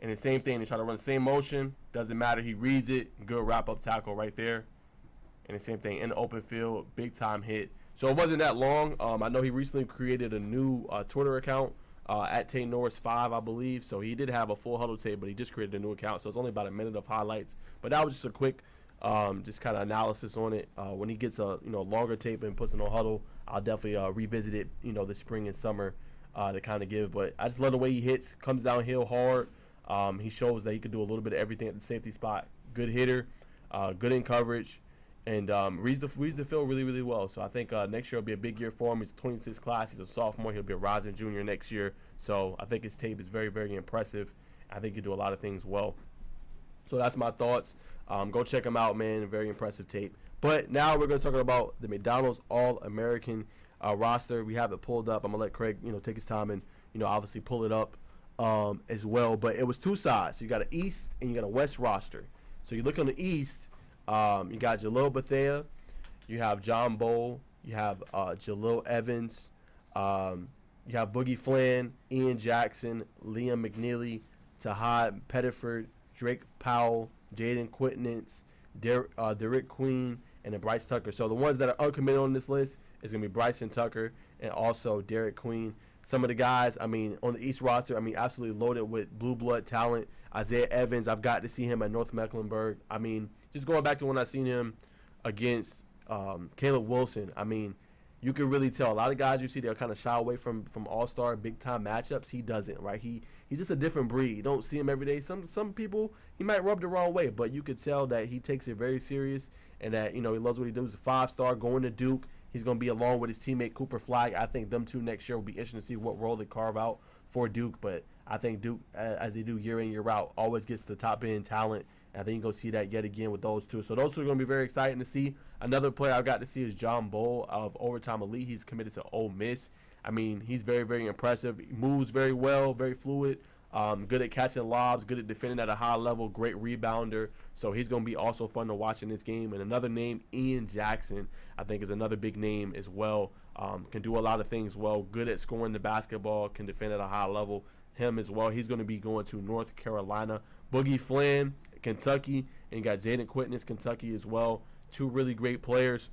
And the same thing. They try to run the same motion. Doesn't matter. He reads it. Good wrap-up tackle right there. And the same thing in the open field. Big time hit. So it wasn't that long. I know he recently created a new Twitter account. At Tayshawn Norris 5, I believe. So he did have a full huddle tape, but he just created a new account. So it's only about a minute of highlights. But that was just a quick, just kind of analysis on it. When he gets a longer tape and puts it on huddle, I'll definitely revisit it. This spring and summer to kind of give. But I just love the way he hits, comes downhill hard. He shows that he can do a little bit of everything at the safety spot. Good hitter, good in coverage. And reads the field really, really well. So I think next year will be a big year for him. He's 26 class. He's a sophomore. He'll be a rising junior next year. So I think his tape is very, very impressive. I think he'll do a lot of things well. So that's my thoughts. Go check him out, man. Very impressive tape. But now we're going to talk about the McDonald's All-American roster. We have it pulled up. I'm going to let Craig, take his time and, obviously pull it up as well. But it was two sides. You got an East and you got a West roster. So you look on the East. You got Jalil Bethea, you have John Bowl, you have Jalil Evans, you have Boogie Flynn, Ian Jackson, Liam McNeely, Tahad Pettiford, Drake Powell, Jaden Quitnance, Derek Queen, and then Bryce Tucker. So the ones that are uncommitted on this list is going to be Bryson Tucker and also Derek Queen. some of the guys, I mean, on the East roster, I mean, absolutely loaded with blue blood talent. Isaiah Evans, I've got to see him at North Mecklenburg. I mean, just going back to when I seen him against Caleb Wilson, I mean, you can really tell. A lot of guys you see, they'll kind of shy away from all-star, big-time matchups. He doesn't, right? He's just a different breed. You don't see him every day. Some people, he might rub the wrong way, but you could tell that he takes it very serious and that, you know, he loves what he does. He's a 5-star going to Duke. He's going to be along with his teammate Cooper Flagg. I think them two next year will be interesting to see what role they carve out for Duke, but I think Duke, as they do year in, year out, always gets the top-end talent. And I think you're going to see that yet again with those two. So those two are going to be very exciting to see. Another player I've got to see is John Bull of Overtime Elite. He's committed to Ole Miss. I mean, he's very, very impressive. He moves very well, very fluid, good at catching lobs, good at defending at a high level, great rebounder. So he's going to be also fun to watch in this game. And another name, Ian Jackson, I think is another big name as well. Can do a lot of things well, good at scoring the basketball, can defend at a high level. Him as well. He's going to be going to North Carolina. Boogie Flynn, Kentucky, and you got Jaden Quitness, Kentucky as well. Two really great players.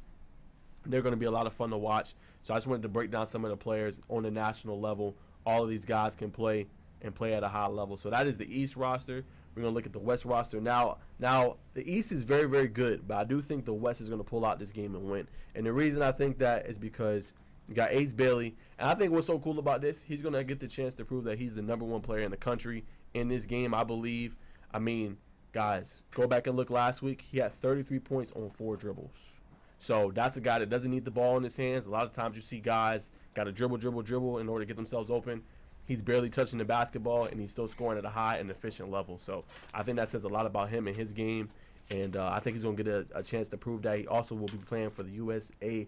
They're going to be a lot of fun to watch. So I just wanted to break down some of the players on the national level. All of these guys can play and play at a high level. So that is the East roster. We're going to look at the West roster. Now, the East is very, very good, but I do think the West is going to pull out this game and win. And the reason I think that is because you got Ace Bailey. And I think what's so cool about this, he's going to get the chance to prove that he's the #1 player in the country in this game, I believe. I mean, guys, go back and look last week. He had 33 points on 4 dribbles. So that's a guy that doesn't need the ball in his hands. A lot of times you see guys got to dribble in order to get themselves open. He's barely touching the basketball, and he's still scoring at a high and efficient level. So I think that says a lot about him and his game. And I think he's going to get a chance to prove that. He also will be playing for the USA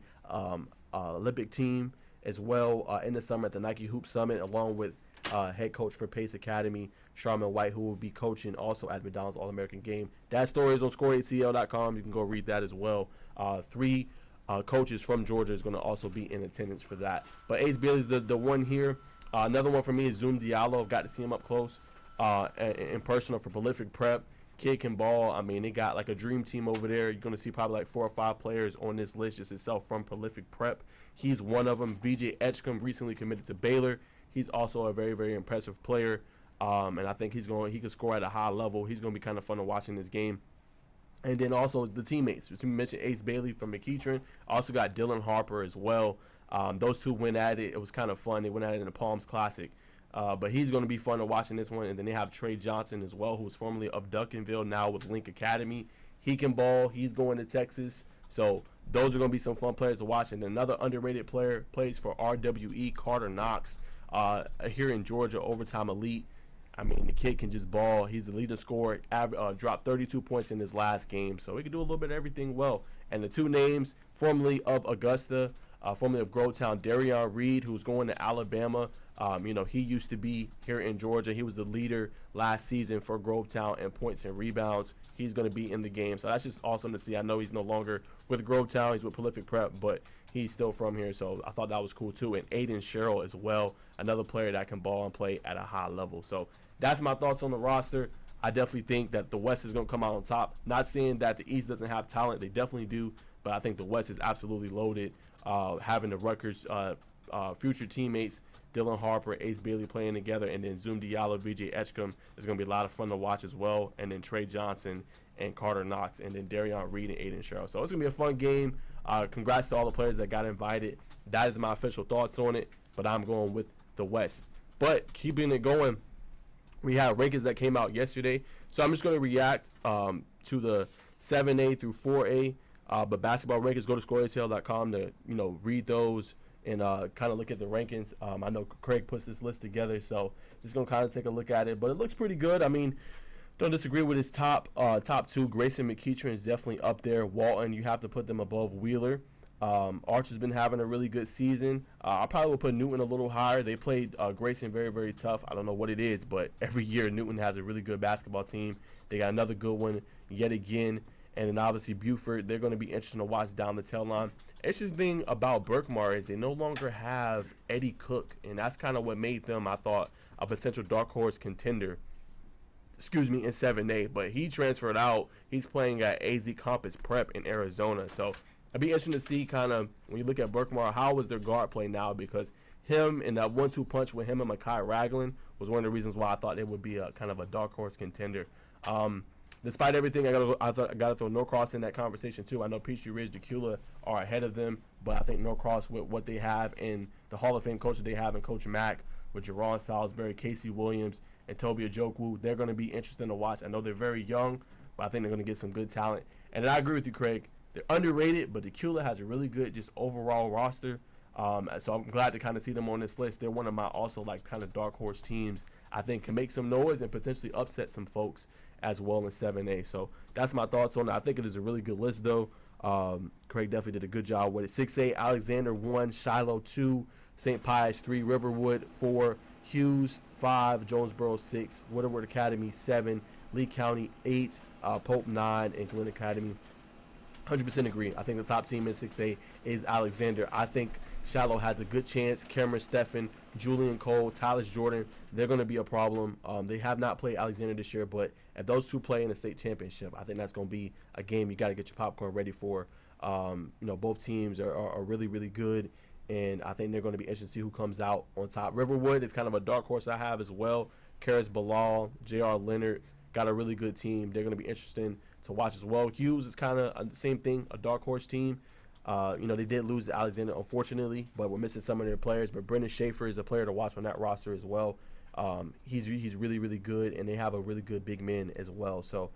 Olympic team as well in the summer at the Nike Hoop Summit, along with head coach for Pace Academy, Sharman White, who will be coaching also at McDonald's All-American Game. That story is on scoreatl.com. You can go read that as well. 3 coaches from Georgia is going to also be in attendance for that. But Ace Bailey's the one here. Another one for me is Zoom Diallo. I've got to see him up close in person for Prolific Prep. Kid can ball. I mean, they got like a dream team over there. You're going to see probably like 4 or 5 players on this list just itself from Prolific Prep. He's one of them. VJ Etchcomb recently committed to Baylor. He's also a very, very impressive player. And I think he can score at a high level. He's going to be kind of fun to watch in this game. And then also the teammates. We mentioned Ace Bailey from McEachern. Also got Dylan Harper as well. Those two went at it. It was kind of fun. They went at it in the Palms Classic. But he's going to be fun to watch in this one. And then they have Trey Johnson as well, who was formerly of Duncanville, now with Link Academy. He can ball. He's going to Texas. So those are going to be some fun players to watch. And another underrated player plays for RWE, Carter Knox, here in Georgia, Overtime Elite. I mean, the kid can just ball. He's the leading scorer. Dropped 32 points in his last game. So he can do a little bit of everything well. And the two names, formerly of Augusta, formerly of Grovetown, Darion Reed, who's going to Alabama. He used to be here in Georgia. He was the leader last season for Grovetown in points and rebounds. He's going to be in the game. So that's just awesome to see. I know he's no longer with Grovetown. He's with Prolific Prep, but he's still from here. So I thought that was cool too. And Aiden Sherrill as well, another player that can ball and play at a high level. So that's my thoughts on the roster. I definitely think that the West is going to come out on top. Not saying that the East doesn't have talent. They definitely do. But I think the West is absolutely loaded. Having the Rutgers future teammates, Dylan Harper, Ace Bailey playing together, and then Zoom Diallo, VJ Etchcomb is going to be a lot of fun to watch as well. And then Trey Johnson and Carter Knox, and then Darion Reed and Aiden Sherrill. So it's going to be a fun game. Congrats to all the players that got invited. That is my official thoughts on it, but I'm going with the West. But keeping it going, we have rankings that came out yesterday. So I'm just going to react to the 7A through 4A. But basketball rankings, go to scoreatl.com to read those and kind of look at the rankings. I know Craig puts this list together, so just going to kind of take a look at it. But it looks pretty good. I mean, don't disagree with his top 2. Grayson McEachern is definitely up there. Walton, you have to put them above Wheeler. Archer's been having a really good season. I probably would put Newton a little higher. They played Grayson very, very tough. I don't know what it is, but every year Newton has a really good basketball team. They got another good one yet again. And then obviously Buford, they're going to be interesting to watch down the tail line. Interesting thing about Berkmar is they no longer have Eddie Cook, and that's kind of what made them, I thought, a potential dark horse contender. In 7A, but he transferred out. He's playing at AZ Campus Prep in Arizona. So it'd be interesting to see kind of when you look at Berkmar, how is their guard play now, because him and that 1-2 punch with him and Mekhi Ragland was one of the reasons why I thought it would be a kind of a dark horse contender. Despite everything, I gotta throw Norcross in that conversation too. I know Peachtree Ridge, Decula are ahead of them, but I think Norcross, with what they have and the Hall of Fame coaches they have in Coach Mack, with Jerron Salisbury, Casey Williams, and Toby Ojokwu, they're going to be interesting to watch. I know they're very young, but I think they're going to get some good talent. And I agree with you, Craig. They're underrated, but Decula has a really good just overall roster. So I'm glad to kind of see them on this list. They're one of my also like kind of dark horse teams. I think can make some noise and potentially upset some folks as well in 7A. So that's my thoughts on it. I think it is a really good list, though. Craig definitely did a good job with it. 6A, Alexander 1, Shiloh 2, St. Pius 3, Riverwood 4, Hughes 5, Jonesboro 6, Woodward Academy 7, Lee County 8, Pope 9, and Glenn Academy. 100% agree. I think the top team in 6A is Alexander. I think Shiloh has a good chance. Cameron Steffen, Julian Cole, Tyler Jordan, they're going to be a problem. They have not played Alexander this year, but if those two play in the state championship, I think that's going to be a game you got to get your popcorn ready for. Both teams are really, really good, and I think they're going to be interested to see who comes out on top. Riverwood is kind of a dark horse I have as well. Karis Bilal, J.R. Leonard, got a really good team. They're going to be interesting to watch as well. Hughes is kind of the same thing, a dark horse team. They did lose to Alexander, unfortunately, but we're missing some of their players. But Brendan Schaefer is a player to watch on that roster as well. He's really, really good, and they have a really good big man as well. So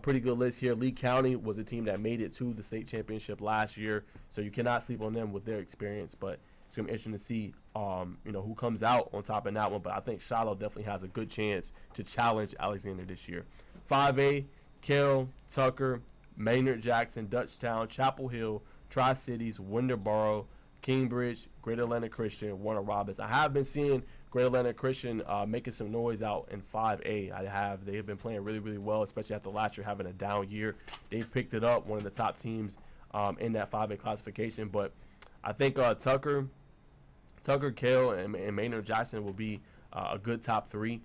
pretty good list here. Lee County was a team that made it to the state championship last year, so you cannot sleep on them with their experience. But it's going to be interesting to see, who comes out on top in that one. But I think Shiloh definitely has a good chance to challenge Alexander this year. 5A, Carroll, Tucker, Maynard Jackson, Dutchtown, Chapel Hill, Tri-Cities, Winterboro, Cambridge, Greater Atlanta Christian, Warner Robins. I have been seeing Greater Atlanta Christian making some noise out in 5A. They have been playing really, really well, especially after last year having a down year. They've picked it up, one of the top teams in that 5A classification. But I think Tucker, Kale, and Maynard Jackson will be a good top three.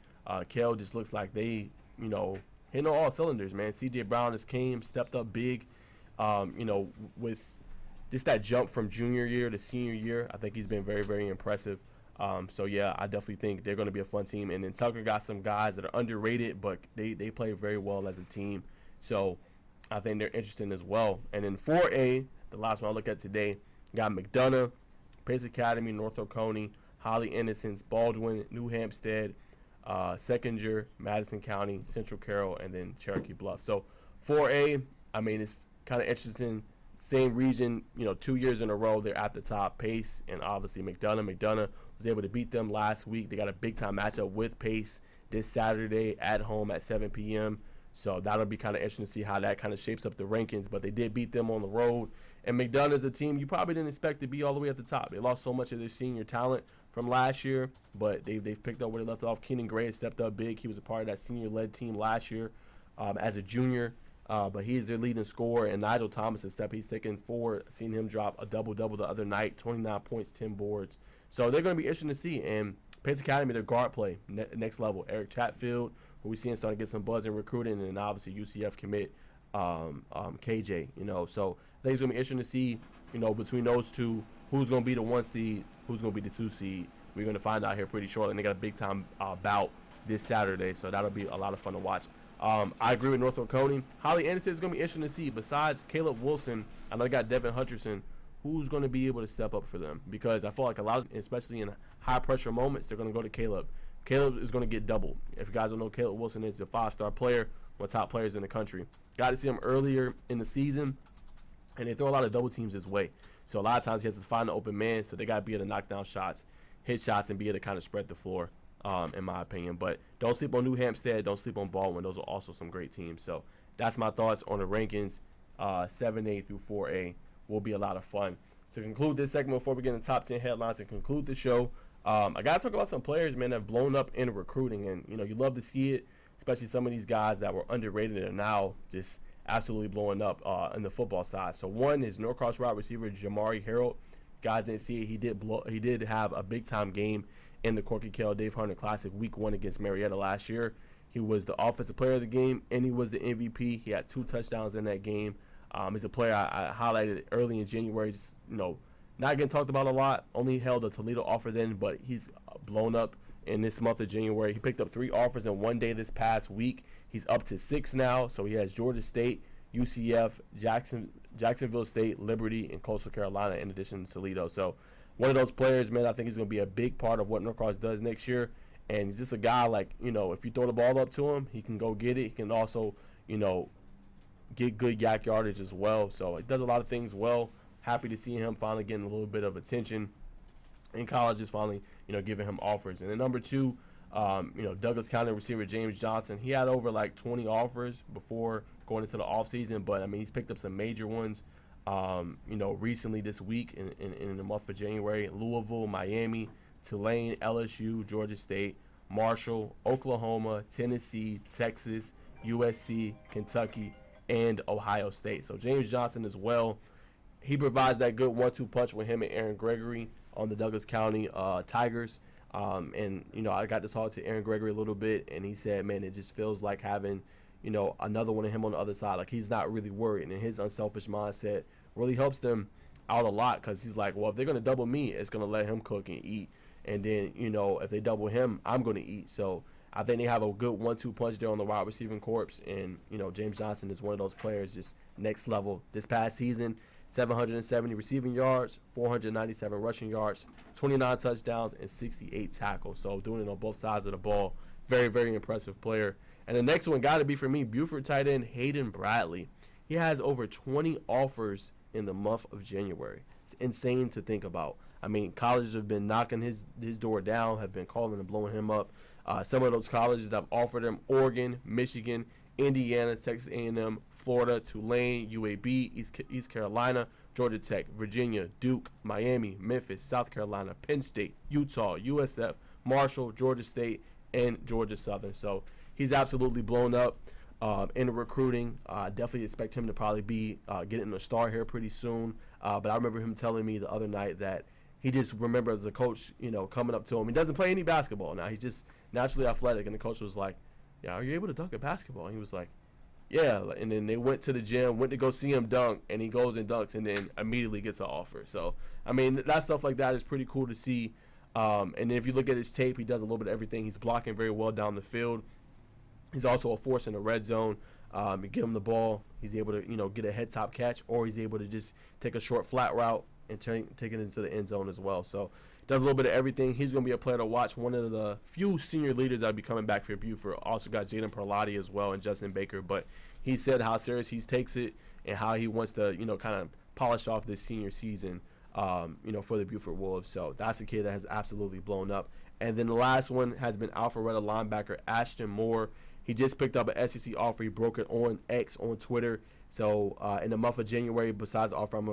Kale just looks like they, hitting on all cylinders, man. C.J. Brown has stepped up big, with just that jump from junior year to senior year. I think he's been very, very impressive. I definitely think they're going to be a fun team. And then Tucker got some guys that are underrated, but they play very well as a team. So I think they're interesting as well. And then 4A, the last one I look at today, got McDonough, Pace Academy, North Oconee, Holly Innocence, Baldwin, New Hampstead, Seconder, Madison County, Central Carroll, and then Cherokee Bluff. So 4A, it's kind of interesting. Same region, 2 years in a row, they're at the top. Pace and obviously McDonough. McDonough was able to beat them last week. They got a big-time matchup with Pace this Saturday at home at 7 p.m. So that'll be kind of interesting to see how that kind of shapes up the rankings. But they did beat them on the road. And McDonough is a team you probably didn't expect to be all the way at the top. They lost so much of their senior talent from last year, but they've picked up where they left off. Keenan Gray has stepped up big. He was a part of that senior-led team last year as a junior. But he's their leading scorer, and Nigel Thomas he's taken forward. Seen him drop a double-double the other night, 29 points, 10 boards. So they're going to be interesting to see. And Pace Academy, their guard play, next level. Eric Chatfield, who we're seeing starting to get some buzz in recruiting, and obviously UCF commit KJ. So I think it's going to be interesting to see, between those two, who's going to be the 1 seed, who's going to be the 2 seed. We're going to find out here pretty shortly. And they got a big-time bout this Saturday, so that'll be a lot of fun to watch. I agree with North Oconee. Holly Anderson is going to be interesting to see. Besides Caleb Wilson, I know they got Devin Hutcherson. Who's going to be able to step up for them? Because I feel like a lot of, especially in high-pressure moments, they're going to go to Caleb. Caleb is going to get doubled. If you guys don't know, Caleb Wilson is a 5-star player, one of the top players in the country. Got to see him earlier in the season, and they throw a lot of double teams his way. So a lot of times he has to find an open man, so they got to be able to knock down shots, hit shots, and be able to kind of spread the floor. In my opinion. But don't sleep on New Hampstead. Don't sleep on Baldwin. Those are also some great teams. So that's my thoughts on the rankings. 7A through 4A will be a lot of fun. To conclude this segment, before we get into top 10 headlines and conclude the show, I got to talk about some players, man, that have blown up in recruiting. And, you love to see it, especially some of these guys that were underrated and are now just absolutely blowing up in the football side. So one is Norcross wide receiver Jamari Harold. Guys didn't see it. He did have a big-time game in the Corky Kell Dave Hunter Classic Week 1 against Marietta last year. He was the offensive player of the game, and he was the MVP. He had 2 touchdowns in that game. He's a player I highlighted early in January, just, not not getting talked about a lot. Only held a Toledo offer then, but he's blown up in this month of January. He picked up 3 offers in one day this past week. He's up to 6 now. So he has Georgia State, UCF, Jacksonville State, Liberty, and Coastal Carolina in addition to Toledo. So one of those players, man, I think he's going to be a big part of what Norcross does next year. And he's just a guy like, if you throw the ball up to him, he can go get it. He can also, get good yak yardage as well. So he does a lot of things well. Happy to see him finally getting a little bit of attention in college, is finally, giving him offers. And then number 2, Douglas County receiver James Johnson. He had over like 20 offers before going into the offseason, but, he's picked up some major ones, recently this week in the month of January. Louisville, Miami, Tulane, LSU, Georgia State, Marshall, Oklahoma, Tennessee, Texas, USC, Kentucky, and Ohio State. So James Johnson as well. He provides that good 1-2 punch with him and Aaron Gregory on the Douglas County Tigers. And I got to talk to Aaron Gregory a little bit, and he said, man, it just feels like having, another one of him on the other side. Like, he's not really worried, and his unselfish mindset really helps them out a lot, because he's like, well, if they're going to double me, it's going to let him cook and eat. And then, if they double him, I'm going to eat. So I think they have a good 1-2 punch there on the wide receiving corps. And, James Johnson is one of those players just next level. This past season, 770 receiving yards, 497 rushing yards, 29 touchdowns, and 68 tackles. So doing it on both sides of the ball. Very, very impressive player. And the next one got to be, for me, Buford tight end Hayden Bradley. He has over 20 offers in the month of January. It's insane to think about. I mean, colleges have been knocking his door down, have been calling and blowing him up. Some of those colleges that have offered him: Oregon, Michigan, Indiana, Texas A&M, Florida, Tulane, UAB, East Carolina, Georgia Tech, Virginia, Duke, Miami, Memphis, South Carolina, Penn State, Utah, USF, Marshall, Georgia State, and Georgia Southern. So he's absolutely blown up in recruiting. Definitely expect him to probably be getting a star here pretty soon. But I remember him telling me the other night that he just remembers the coach, coming up to him. He doesn't play any basketball now. He's just naturally athletic. And the coach was like, yeah, are you able to dunk at basketball? And he was like, yeah. And then they went to the gym, went to go see him dunk, and he goes and dunks and then immediately gets an offer. So, I mean, that stuff like that is pretty cool to see. And then if you look at his tape, he does a little bit of everything. He's blocking very well down the field. He's also a force in the red zone. You give him the ball, he's able to, get a head top catch, or he's able to just take a short flat route and take it into the end zone as well. So does a little bit of everything. He's going to be a player to watch. One of the few senior leaders that will be coming back for Buford. Also got Jaden Perlotti as well and Justin Baker. But he said how serious he takes it and how he wants to, kind of polish off this senior season, for the Buford Wolves. So that's a kid that has absolutely blown up. And then the last one has been Alpharetta linebacker Ashton Moore. He just picked up an SEC offer. He broke it on X on Twitter. So in the month of January, besides the offer I'm